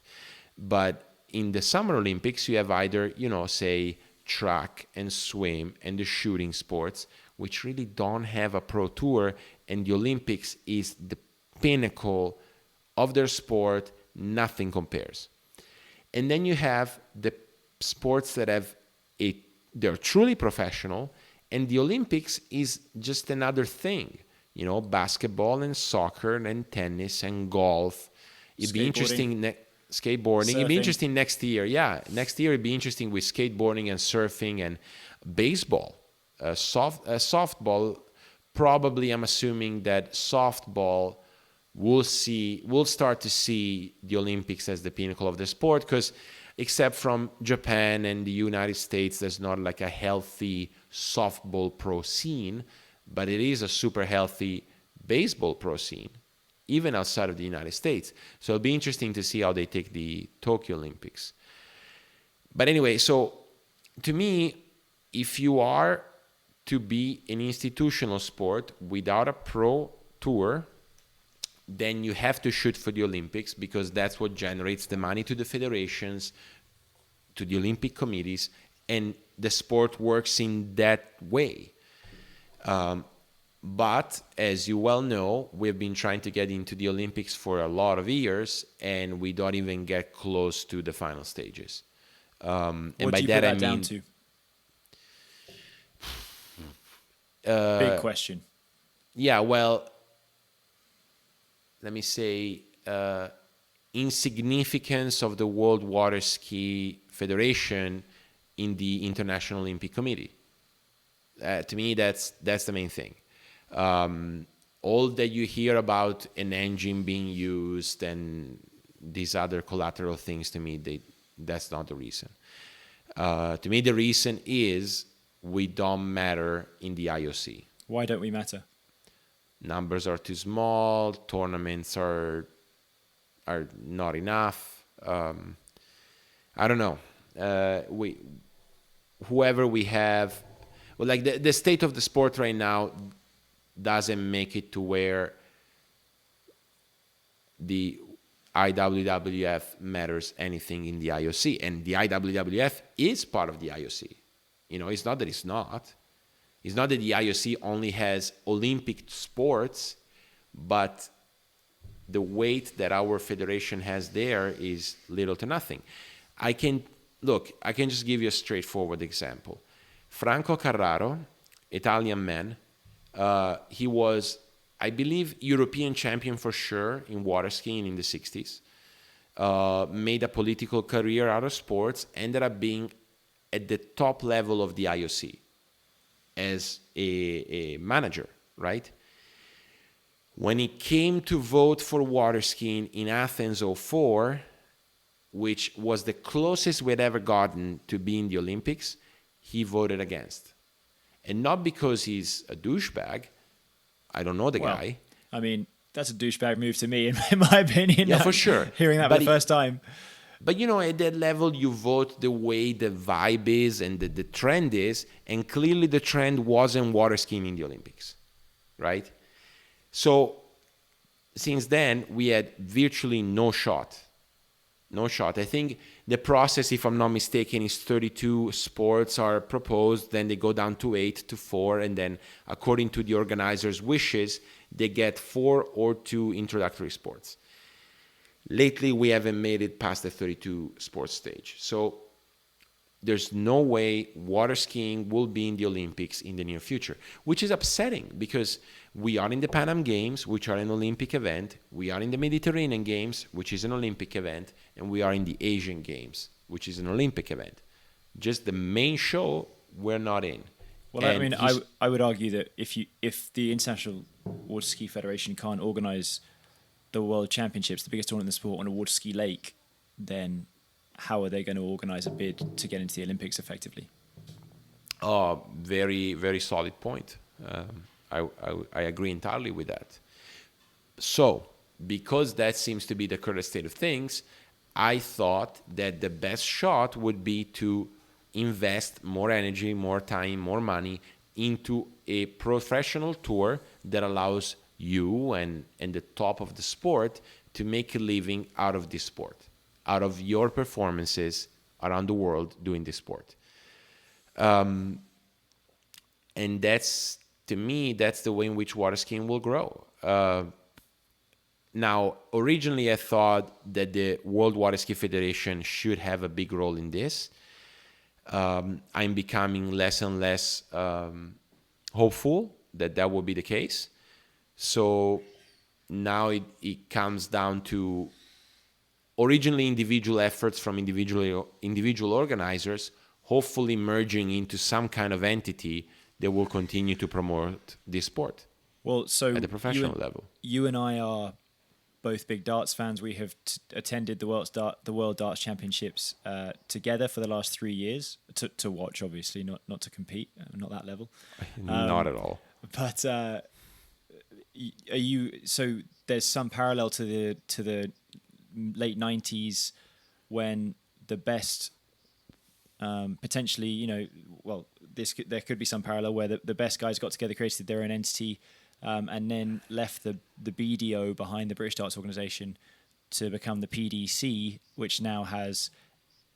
But in the Summer Olympics, you have either, say, track and swim and the shooting sports, which really don't have a pro tour, and the Olympics is the pinnacle of their sport. Nothing compares. And then you have the sports that they're truly professional, and the Olympics is just another thing. Basketball and soccer and tennis and golf. It'd be interesting. Skateboarding. It'd be interesting next year. Yeah, next year it'd be interesting with skateboarding and surfing and baseball. Softball, probably I'm assuming that softball we'll start to see the Olympics as the pinnacle of the sport, because except from Japan and the United States, there's not like a healthy softball pro scene. but it is a super healthy baseball pro scene, even outside of the United States. So it'll be interesting to see how they take the Tokyo Olympics. But anyway, so to me, if you are to be an institutional sport without a pro tour, then you have to shoot for the Olympics, because that's what generates the money to the federations, to the Olympic committees, and the sport works in that way. But as you well know, we've been trying to get into the Olympics for a lot of years, and we don't even get close to the final stages. And what by do you that put I that mean, down to? Big question. Yeah, well, let me say, insignificance of the World Water Ski Federation in the International Olympic Committee. To me, that's the main thing. All that you hear about an engine being used and these other collateral things, to me, that's not the reason. To me, the reason is we don't matter in the IOC. Why don't we matter? Numbers are too small. Tournaments are not enough. I don't know. Whoever we have, well, like the state of the sport right now doesn't make it to where the IWWF matters anything in the IOC, and the IWWF is part of the IOC. It's not that it's not. It's not that the IOC only has Olympic sports, but the weight that our federation has there is little to nothing. I can just give you a straightforward example. Franco Carraro, Italian man, he was, I believe, European champion for sure in water skiing in the 60s. Made a political career out of sports, ended up being at the top level of the IOC as a manager, right? When it came to vote for water skiing in Athens 04, which was the closest we'd ever gotten to being the Olympics, he voted against. And not because he's a douchebag. I don't know the guy. I mean, that's a douchebag move to me, in my opinion. Yeah, for sure. Hearing that for the first time. But, at that level, you vote the way the vibe is and the trend is. And clearly the trend wasn't water skiing in the Olympics, right? So since then, we had virtually no shot. No shot. I think the process, if I'm not mistaken, is 32 sports are proposed. Then they go down to 8 to 4. And then according to the organizers' wishes, they get 4 or 2 introductory sports. Lately, we haven't made it past the 32 sports stage. So there's no way water skiing will be in the Olympics in the near future, which is upsetting because we are in the Pan Am Games, which are an Olympic event. We are in the Mediterranean Games, which is an Olympic event. And we are in the Asian Games, which is an Olympic event. Just the main show, we're not in. Well, and I mean, I would argue that if the International Water Ski Federation can't organise the World Championships, the biggest tournament in the sport, on a water ski lake, then how are they going to organise a bid to get into the Olympics effectively? Oh, very, very solid point. I agree entirely with that. So, because that seems to be the current state of things, I thought that the best shot would be to invest more energy, more time, more money into a professional tour that allows you and the top of the sport to make a living out of this sport, out of your performances around the world doing this sport. And that's, to me, that's the way in which water skiing will grow. Now, originally I thought that the World Water Ski Federation should have a big role in this. I'm becoming less and less hopeful that will be the case. So now it comes down to originally individual efforts from individual organizers, hopefully merging into some kind of entity that will continue to promote this sport. Well, so at the professional level. You and I are both big darts fans. We have attended the World Darts Championships together for the last 3 years to watch, obviously, not to compete, not that level. Not at all. But are you? So there's some parallel to the late '90s when the best, potentially, well, there could be some parallel where the best guys got together, created their own entity, and then left the BDO behind the British Darts Organisation to become the PDC, which now has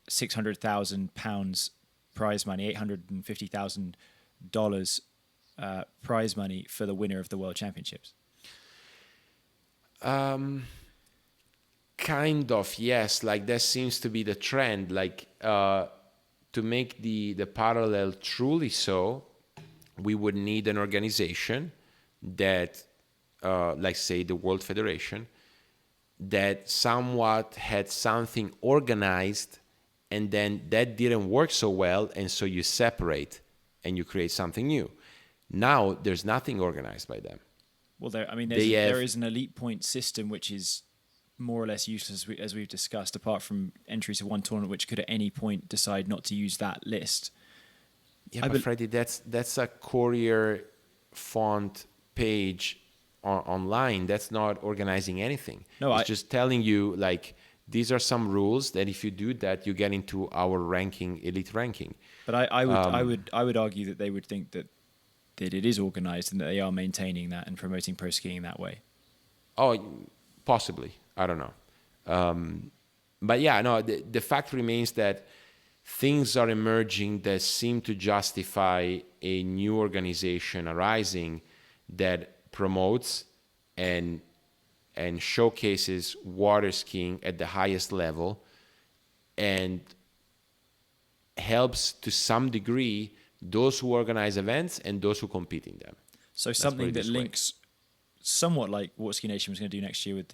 £600,000 prize money, $850,000 prize money for the winner of the World Championships. Kind of, yes. Like that seems to be the trend. Like to make the parallel truly so, we would need an organization that, like say the World Federation, that somewhat had something organized, and then that didn't work so well, and so you separate and you create something new. Now there's nothing organized by them. Well, there is an elite point system which is more or less useless, as we've discussed, apart from entries to one tournament, which could at any point decide not to use that list. Yeah, but Freddie, that's a courier font page online. That's not organizing anything. No, it's just telling you, like, these are some rules that if you do that, you get into our ranking, elite ranking. But I would argue that they would think that it is organized and that they are maintaining that and promoting pro skiing that way. Oh, possibly. I don't know. But yeah, no, the fact remains that things are emerging that seem to justify a new organization arising that promotes and showcases water skiing at the highest level and helps to some degree those who organize events and those who compete in them. So something that links somewhat like what Ski Nation was going to do next year with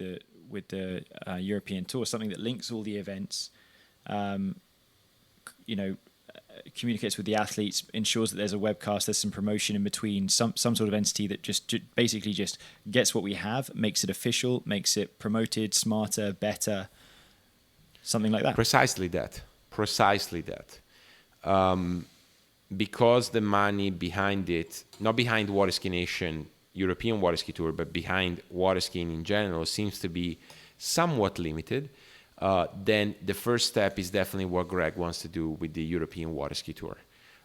the European Tour, something that links all the events, communicates with the athletes, ensures that there's a webcast, there's some promotion in between, some sort of entity that just basically just gets what we have, makes it official, makes it promoted, smarter, better, something like that. Precisely that. Because the money behind it, not behind Water Ski Nation, European Water Ski Tour, but behind water skiing in general, seems to be somewhat limited, then the first step is definitely what Greg wants to do with the European Water Ski Tour.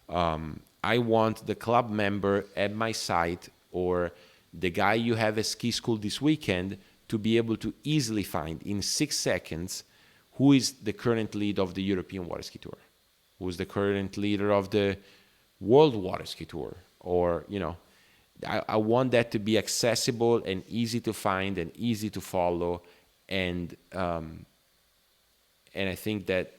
I want the club member at my site or the guy you have at ski school this weekend to be able to easily find in 6 seconds who is the current lead of the European Water Ski Tour, who's the current leader of the World Water Ski Tour, or, I want that to be accessible and easy to find and easy to follow. And I think that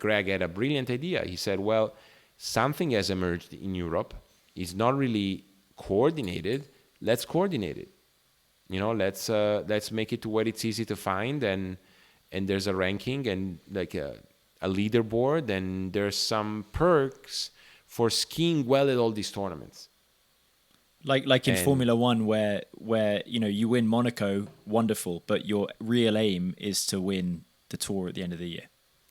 Greg had a brilliant idea. He said, well, something has emerged in Europe. It's not really coordinated. Let's coordinate it. Let's make it to where it's easy to find, and there's a ranking and like a leaderboard, and there's some perks for skiing well at all these tournaments. Like in Formula One, where you win Monaco, wonderful, but your real aim is to win the Tour at the end of the year,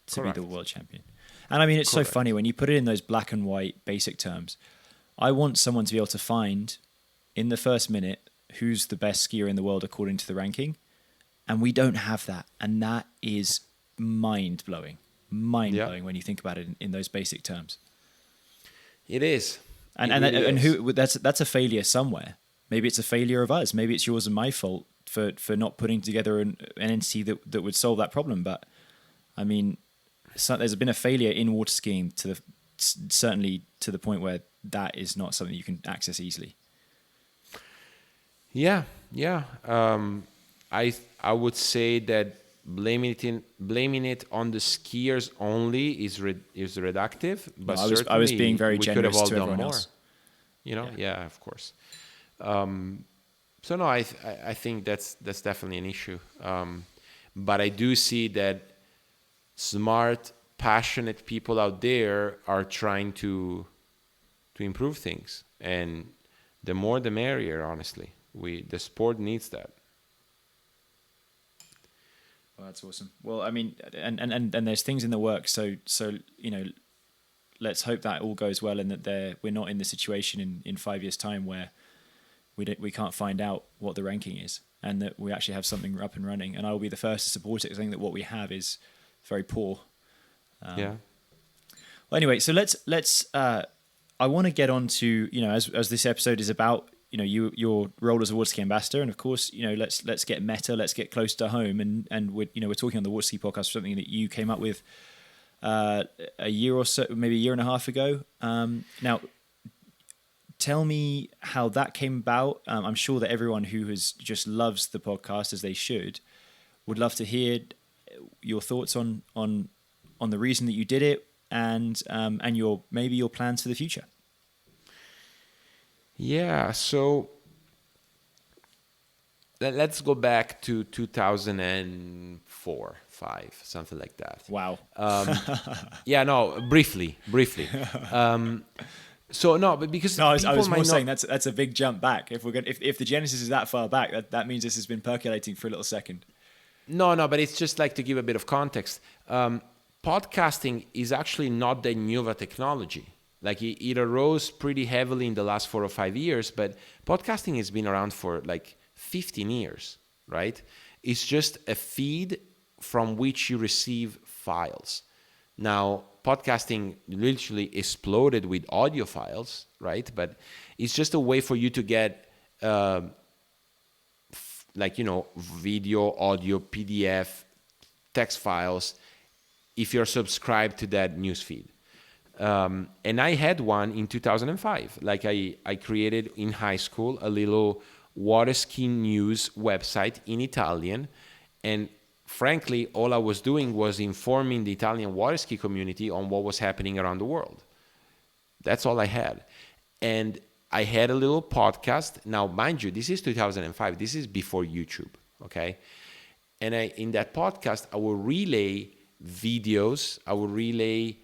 to be the world champion. And I mean, it's so funny when you put it in those black and white basic terms. I want someone to be able to find in the first minute who's the best skier in the world according to the ranking, and we don't have that, and that is mind-blowing when you think about it in those basic terms. It is. And who that's a failure somewhere. Maybe it's a failure of us. Maybe it's yours and my fault for not putting together an entity that would solve that problem. But I mean, there's been a failure in water skiing certainly to the point where that is not something you can access easily. Yeah. I would say that blaming it on the skiers only is reductive, but no, I was being very generous to everyone else. Yeah, of course. So no, I think that's definitely an issue. But I do see that smart, passionate people out there are trying to improve things, and the more the merrier. Honestly, the sport needs that. Well, that's awesome. Well, I mean, and there's things in the works. So let's hope that all goes well and that we're not in the situation in 5 years' time where we can't find out what the ranking is, and that we actually have something up and running. And I will be the first to support it. I think that what we have is very poor. Yeah. Well, anyway, so let's. I want to get on to, as this episode is about, your role as a water ski ambassador, and of course, let's get meta, let's get close to home, and we're talking on the Water Ski Podcast for something that you came up with a year or so, maybe a year and a half ago. Now, tell me how that came about. I'm sure that everyone who just loves the podcast, as they should, would love to hear your thoughts on the reason that you did it, and your plans for the future. Yeah, so let's go back to 2004, 5, something like that. Wow. Yeah, no, briefly. So no, but because I was more saying that's a big jump back. If the genesis is that far back, that means this has been percolating for a little second. No, but it's just like to give a bit of context. Podcasting is actually not that new of a technology. Like it arose pretty heavily in the last 4 or 5 years, but podcasting has been around for like 15 years, right? It's just a feed from which you receive files. Now, podcasting literally exploded with audio files, right? But it's just a way for you to get video, audio, PDF, text files if you're subscribed to that newsfeed. And I had one in 2005. Like I created in high school a little water ski news website in Italian. And frankly, all I was doing was informing the Italian water ski community on what was happening around the world. That's all I had. And I had a little podcast. Now, mind you, this is 2005. This is before YouTube, okay? And in that podcast, I will relay videos. I will relay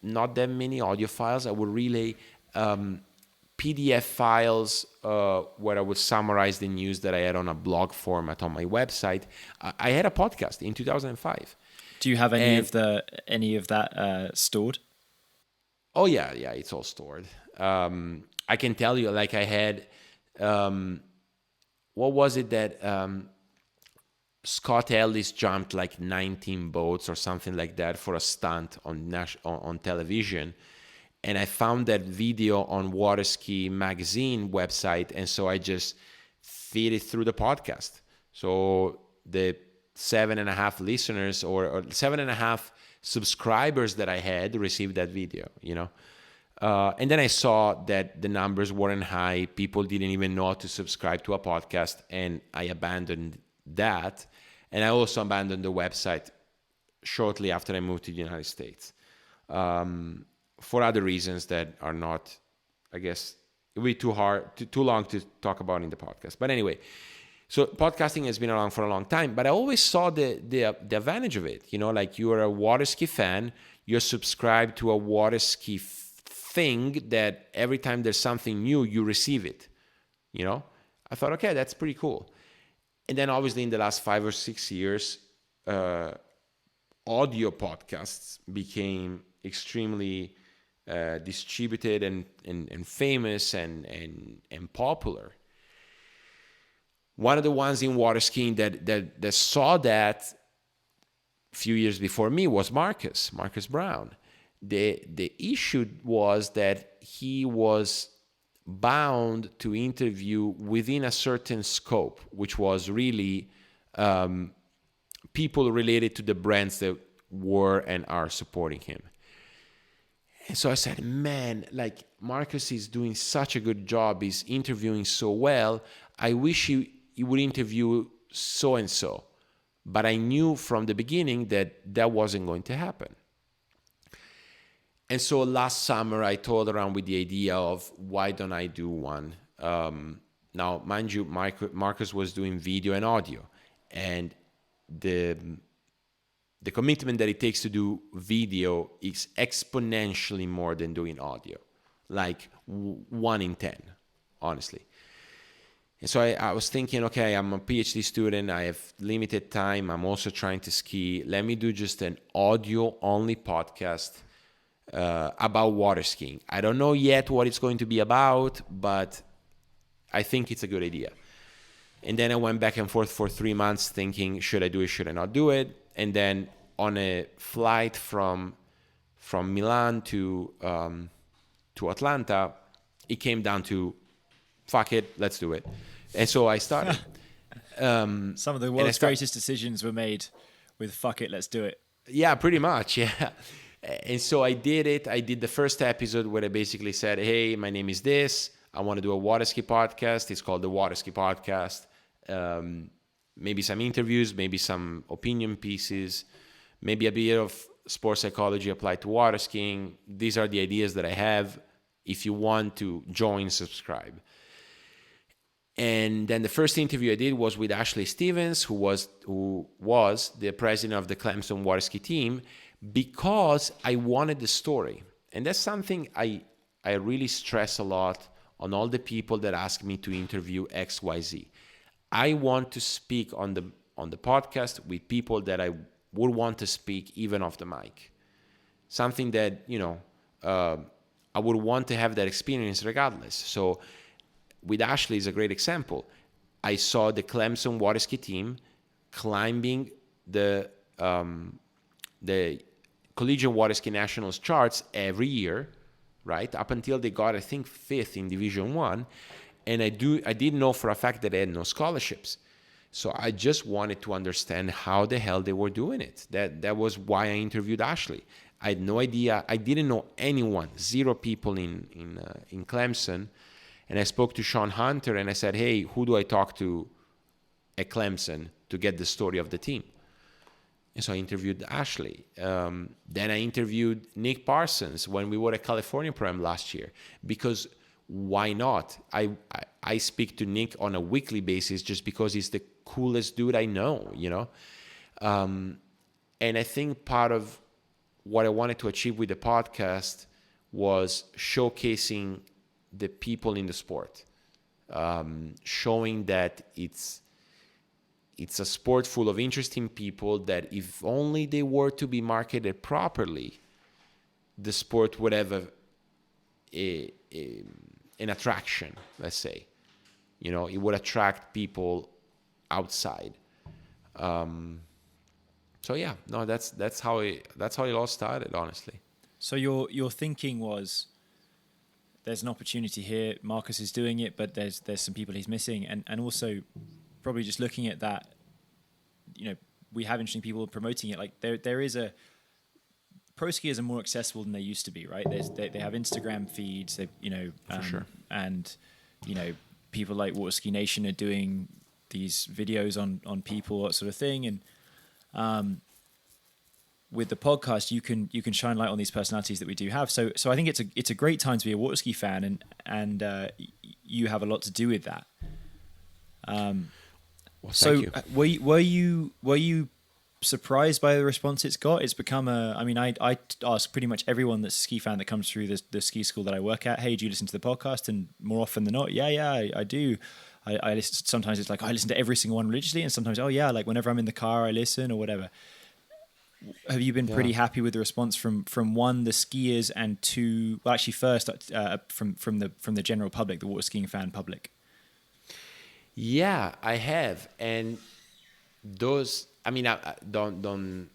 not that many audio files. I would relay PDF files where I would summarize the news that I had on a blog format on my website. I had a podcast in 2005. Do you have any of that stored? Oh yeah, it's all stored. I can tell you, like I had, what was it that Scott Ellis jumped like 19 boats or something like that for a stunt on television. And I found that video on Water Ski Magazine website. And so I just feed it through the podcast. So the 7.5 listeners or 7.5 subscribers that I had received that video, and then I saw that the numbers weren't high. People didn't even know how to subscribe to a podcast. And I abandoned that. And I also abandoned the website shortly after I moved to the United States for other reasons that are not, I guess, it would be too long to talk about in the podcast. But anyway, so podcasting has been around for a long time, but I always saw the advantage of it. Like you are a water ski fan, you're subscribed to a water ski thing that every time there's something new, you receive it. I thought, okay, that's pretty cool. And then obviously in the last 5 or 6 years, audio podcasts became extremely distributed and famous and popular. One of the ones in water skiing that saw that a few years before me was Marcus Brown. The issue was that he was bound to interview within a certain scope, which was really people related to the brands that were and are supporting him. And so I said, man, like Marcus is doing such a good job. He's interviewing so well. I wish he would interview so-and-so. But I knew from the beginning that wasn't going to happen. And so last summer, I toyed around with the idea of why don't I do one? Now, mind you, Marcus was doing video and audio. And the commitment that it takes to do video is exponentially more than doing audio. Like 1 in 10, honestly. And so I was thinking, okay, I'm a PhD student. I have limited time. I'm also trying to ski. Let me do just an audio-only podcast about water skiing. I don't know yet what it's going to be about, but I think it's a good idea. And then I went back and forth for 3 months thinking, should I do it, should I not do it? And then on a flight from Milan to Atlanta, it came down to, fuck it, let's do it. And so I started. Some of the world's greatest decisions were made with fuck it, let's do it. Yeah, pretty much, yeah. And so I did it. I did the first episode where I basically said, hey, my name is this. I want to do a water ski podcast. It's called the Water Ski Podcast. Maybe some interviews, maybe some opinion pieces, maybe a bit of sports psychology applied to water skiing. These are the ideas that I have. If you want to join, subscribe. And then the first interview I did was with Ashley Stevens, who was the president of the Clemson water ski team, because I wanted the story. And that's something I really stress a lot on all the people that ask me to interview XYZ. I want to speak on the podcast with people that I would want to speak even off the mic. Something that, I would want to have that experience regardless. So with Ashley is a great example. I saw the Clemson water ski team climbing the Collegiate Water Ski Nationals charts every year, right? Up until they got, I think, 5th in Division 1. And I did know for a fact that they had no scholarships. So I just wanted to understand how the hell they were doing it. That was why I interviewed Ashley. I had no idea. I didn't know anyone, 0 people in Clemson. And I spoke to Sean Hunter and I said, hey, who do I talk to at Clemson to get the story of the team? And so I interviewed Ashley. Then I interviewed Nick Parsons when we were at California Pro Am last year. Because why not? I speak to Nick on a weekly basis just because he's the coolest dude I know, And I think part of what I wanted to achieve with the podcast was showcasing the people in the sport, showing that it's a sport full of interesting people that if only they were to be marketed properly, the sport would have an attraction, let's say. It would attract people outside. So yeah, no, that's how it all started, honestly. So your thinking was, there's an opportunity here. Marcus is doing it, but there's some people he's missing, and also probably just looking at that. We have interesting people promoting it. Like there is a pro skiers are more accessible than they used to be, right? They have Instagram feeds. For sure. And people like Water Ski Nation are doing these videos on people, that sort of thing, and with the podcast, you can shine light on these personalities that we do have. So I think it's a great time to be a water ski fan, and you have a lot to do with that. So were you surprised by the response it's got? It's become I ask pretty much everyone that's a ski fan that comes through the ski school that I work at, hey, do you listen to the podcast? And more often than not, I do. I listen. Sometimes it's like I listen to every single one religiously, and sometimes like whenever I'm in the car I listen or whatever. Have you been pretty happy with the response from one, the skiers, and two, well, actually first from the general public, the water skiing fan public? Yeah, I have, and those. I mean, I'm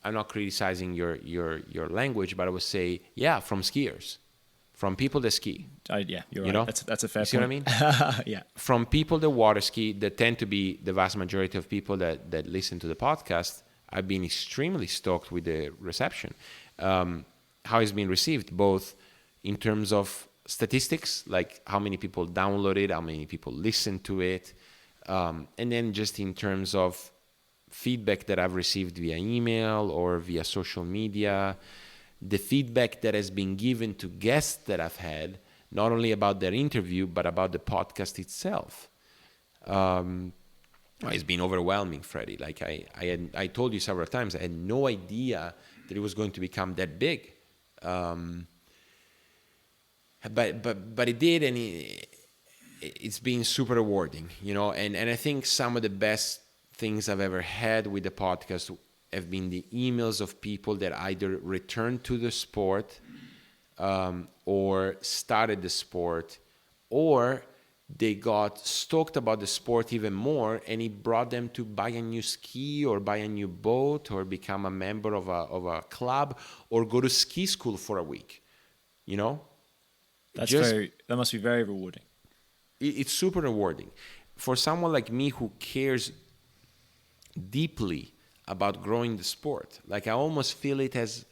not criticizing your language, but I would say, from skiers, from people that ski. You're right. That's a fair point. See what I mean? Yeah. From people that water ski, that tend to be the vast majority of people that listen to the podcast. I've been extremely stoked with the reception, how it's been received, both in terms of statistics, like how many people download it, how many people listen to it, and then just in terms of feedback that I've received via email or via social media, the feedback that has been given to guests that I've had, not only about their interview, but about the podcast itself. It's been overwhelming, Freddie. Like I told you several times, I had no idea that it was going to become that big. But it did, and it's been super rewarding, And I think some of the best things I've ever had with the podcast have been the emails of people that either returned to the sport or started the sport, or they got stoked about the sport even more, and it brought them to buy a new ski or buy a new boat or become a member of a club or go to ski school for a week, you know? That must be very rewarding. It's super rewarding. For someone like me who cares deeply about growing the sport, like I almost feel it as,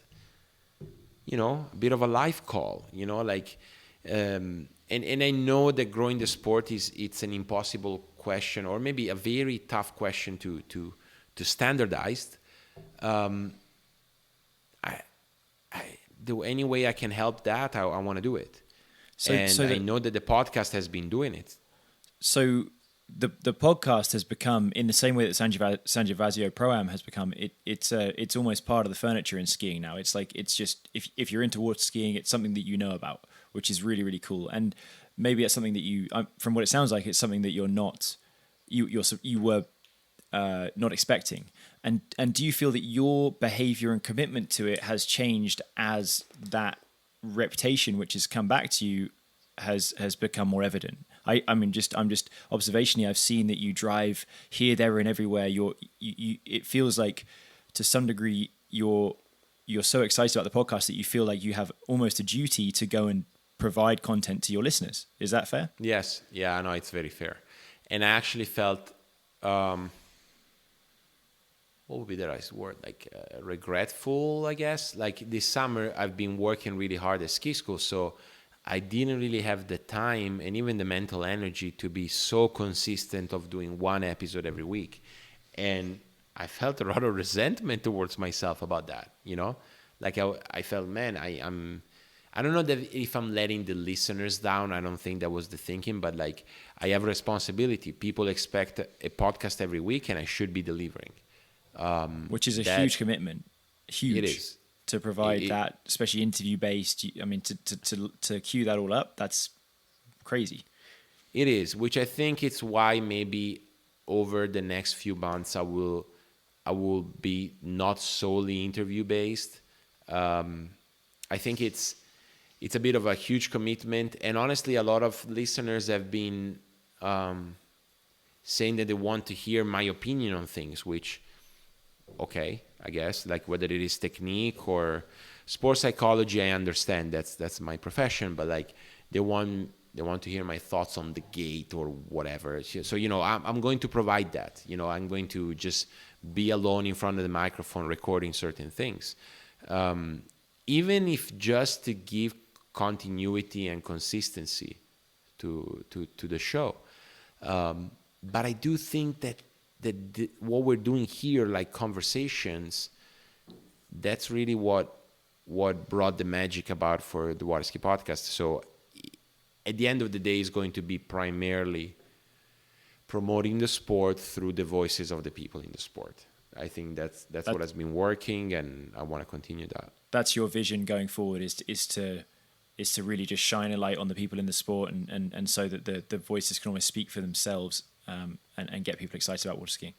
you know, a bit of a life call, you know, like, and I know that growing the sport it's an impossible question, or maybe a very tough question to standardize. Any way I can help that, I want to do it. I know that the podcast has been doing it. So the podcast has become, in the same way that San Gervasio Pro Am has become, it's almost part of the furniture in skiing now. It's like, it's just, if you're into water skiing, it's something that you know about, which is really, really cool. And maybe it's something that you, from what it sounds like, it's something that you were not expecting. And do you feel that your behavior and commitment to it has changed as that reputation, which has come back to you, has become more evident? I'm just observationally, I've seen that you drive here, there, and everywhere. It feels like, to some degree, you're so excited about the podcast that you feel like you have almost a duty to go and provide content to your listeners. Is that fair? Yes. Yeah, I know, it's very fair. And I actually felt, what would be the right word? Like regretful, I guess. Like this summer, I've been working really hard at ski school, so I didn't really have the time and even the mental energy to be so consistent of doing one episode every week. And I felt a lot of resentment towards myself about that, you know? Like I felt, man, I don't know that if I'm letting the listeners down. I don't think that was the thinking, but like I have a responsibility. People expect a podcast every week and I should be delivering. Which is a huge commitment. Huge. It is. To provide that, especially interview-based, I mean, to queue that all up, that's crazy. It is, which I think it's why maybe over the next few months I will be not solely interview-based. I think it's a bit of a huge commitment, and honestly, a lot of listeners have been saying that they want to hear my opinion on things, which, okay, I guess, like whether it is technique or sports psychology, I understand that's my profession, but like they want to hear my thoughts on the gate or whatever. So, you know, I'm going to provide that. You know, I'm going to just be alone in front of the microphone recording certain things, even if just to give continuity and consistency to the show. But I do think that what we're doing here, like conversations, that's really what brought the magic about for the Water Ski Podcast. So at the end of the day, it's going to be primarily promoting the sport through the voices of the people in the sport. I think that's what has been working, and I want to continue that. That's your vision going forward, is to really just shine a light on the people in the sport, and so that the voices can almost speak for themselves. And get people excited about water skiing.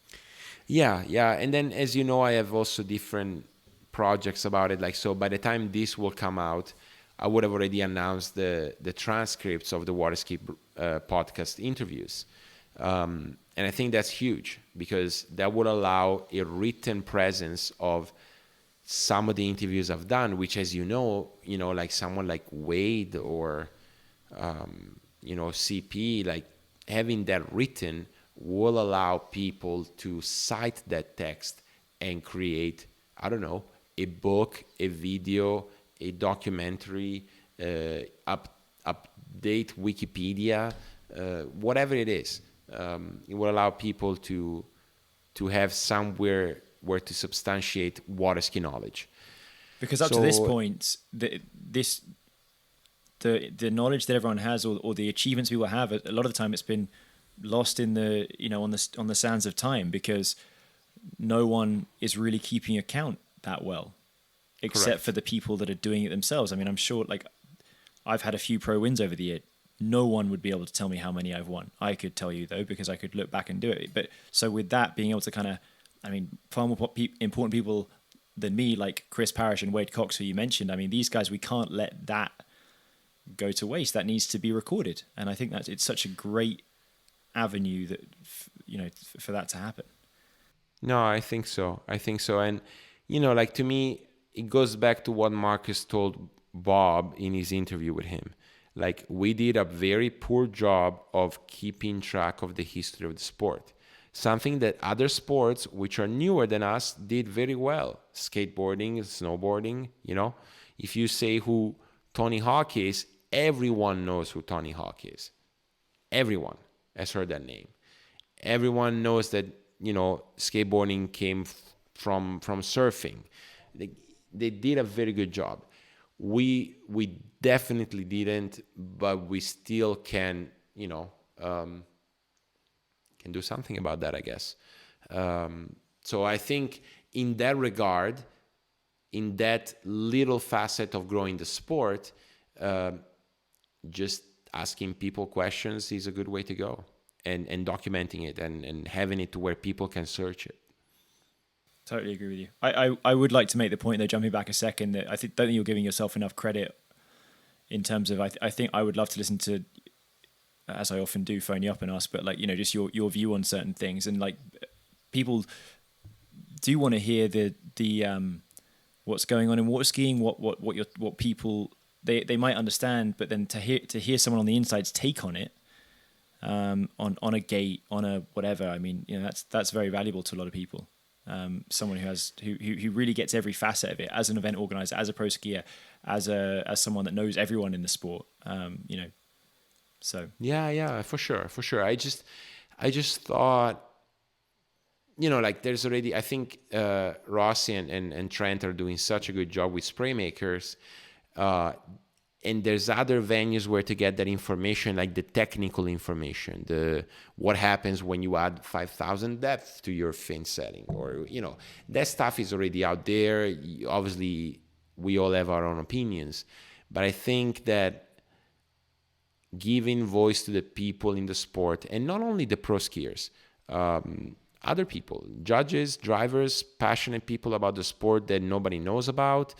Yeah. And then, as you know, I have also different projects about it. Like, so by the time this will come out, I would have already announced the transcripts of the Water Ski podcast interviews. And I think that's huge, because that would allow a written presence of some of the interviews I've done, which, as you know, like someone like Wade or, CP, like, having that written will allow people to cite that text and create, I don't know, a book, a video, a documentary, update Wikipedia, whatever it is. It will allow people to have somewhere where to substantiate water ski knowledge. Because up to this point, the knowledge that everyone has, or the achievements people have, a lot of the time it's been lost in the, on the sands of time, because no one is really keeping account that well, except Correct. for the people that are doing it themselves. I mean, I'm sure, like, I've had a few pro wins over the year. No one would be able to tell me how many I've won. I could tell you, though, because I could look back and do it. But so with that, being able to kind of, I mean, far more important people than me, like Chris Parrish and Wade Cox, who you mentioned, I mean, these guys, we can't let that go to waste. That needs to be recorded, and I think that it's such a great avenue that for that to happen. No, I think so. And like, to me, it goes back to what Marcus told Bob in his interview with him. Like, we did a very poor job of keeping track of the history of the sport. Something that other sports, which are newer than us, did very well. Skateboarding, snowboarding, If you say who Tony Hawk is, everyone knows who Tony Hawk is. Everyone has heard that name. Everyone knows that, skateboarding came from surfing. They did a very good job. We definitely didn't, but we still can do something about that, I guess. So I think in that regard, in that little facet of growing the sport, just asking people questions is a good way to go, and documenting it and having it to where people can search it. Totally agree with you. I would like to make the point, though, jumping back a second, that don't think you're giving yourself enough credit in terms of, I think I would love to listen to, as I often do, phone you up and ask, but just your view on certain things, and people do want to hear the what's going on in water skiing, what people they might understand, but then to hear someone on the inside's take on it, on a gate, on a whatever. I mean, that's very valuable to a lot of people. Someone who really gets every facet of it, as an event organizer, as a pro skier, as someone that knows everyone in the sport. So yeah, for sure. I just thought, there's already, I think Rossi and Trent are doing such a good job with spray makers, and there's other venues where to get that information, like the technical information, what happens when you add 5,000 depth to your fin setting, or that stuff is already out there. Obviously, we all have our own opinions, but I think that giving voice to the people in the sport, and not only the pro skiers, other people, judges, drivers, passionate people about the sport that nobody knows about.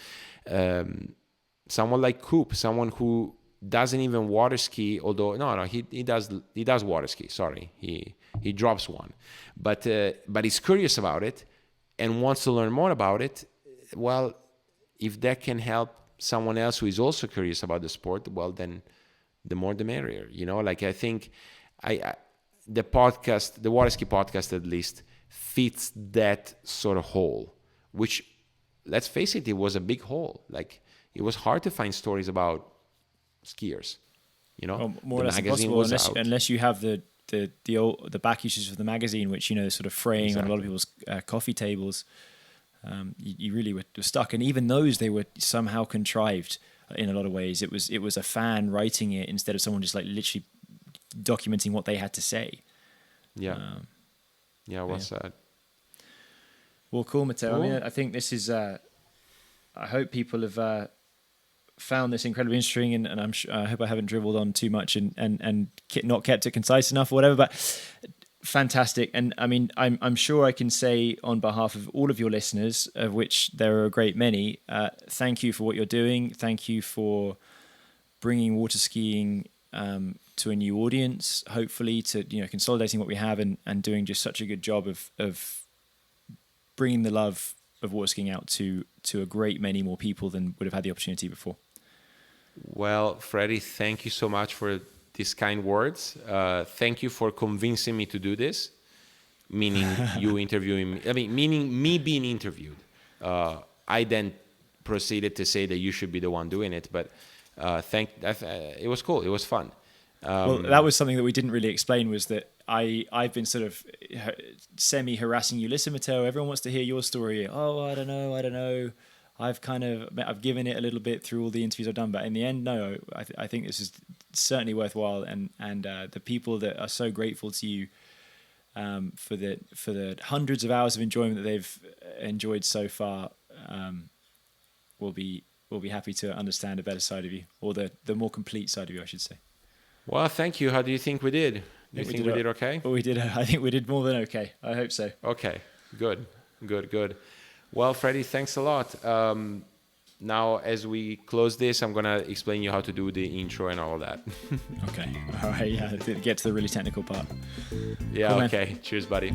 Someone like Coop, someone who doesn't even water ski, although he does water ski. Sorry, he drops one, but he's curious about it and wants to learn more about it. Well, if that can help someone else who is also curious about the sport, well, then the more the merrier. I think the podcast, the water ski podcast, at least fits that sort of hole, which, let's face it, it was a big hole. It was hard to find stories about skiers. Well, more or less impossible unless you have the back issues of the magazine, which sort of fraying exactly on a lot of people's coffee tables. You really were stuck, and even those, they were somehow contrived in a lot of ways. It was a fan writing it instead of someone just literally documenting what they had to say. Well said. Well, cool, Matteo. Cool. I mean, I think this is. I hope people have found this incredibly interesting, and I hope I haven't dribbled on too much and not kept it concise enough or whatever. But fantastic, and I mean, I'm sure I can say on behalf of all of your listeners, of which there are a great many, thank you for what you're doing. Thank you for bringing water skiing to a new audience. Hopefully, to consolidating what we have and doing just such a good job of bringing the love of water skiing out to a great many more people than would have had the opportunity before. Well, Freddie, thank you so much for these kind words. Thank you for convincing me to do this, meaning you interviewing me. I mean, meaning me being interviewed. I then proceeded to say that you should be the one doing it, but it was cool. It was fun. Well, that was something that we didn't really explain, was that I've been sort of semi-harassing you. Listen, Matteo, everyone wants to hear your story. Oh, I don't know. I've given it a little bit through all the interviews I've done, but in the end, no, I think this is certainly worthwhile. And the people that are so grateful to you for the hundreds of hours of enjoyment that they've enjoyed so far will be happy to understand a better side of you, or the more complete side of you, I should say. Well, thank you. How do you think we did? Do you think we did okay? We did. I think we did more than okay. I hope so. Okay. Good. Well, Freddie, thanks a lot. now as we close this, I'm gonna explain you how to do the intro and all of that. Okay. All right. Yeah. Get to the really technical part. Yeah. Cool, Okay. Man. Cheers, buddy.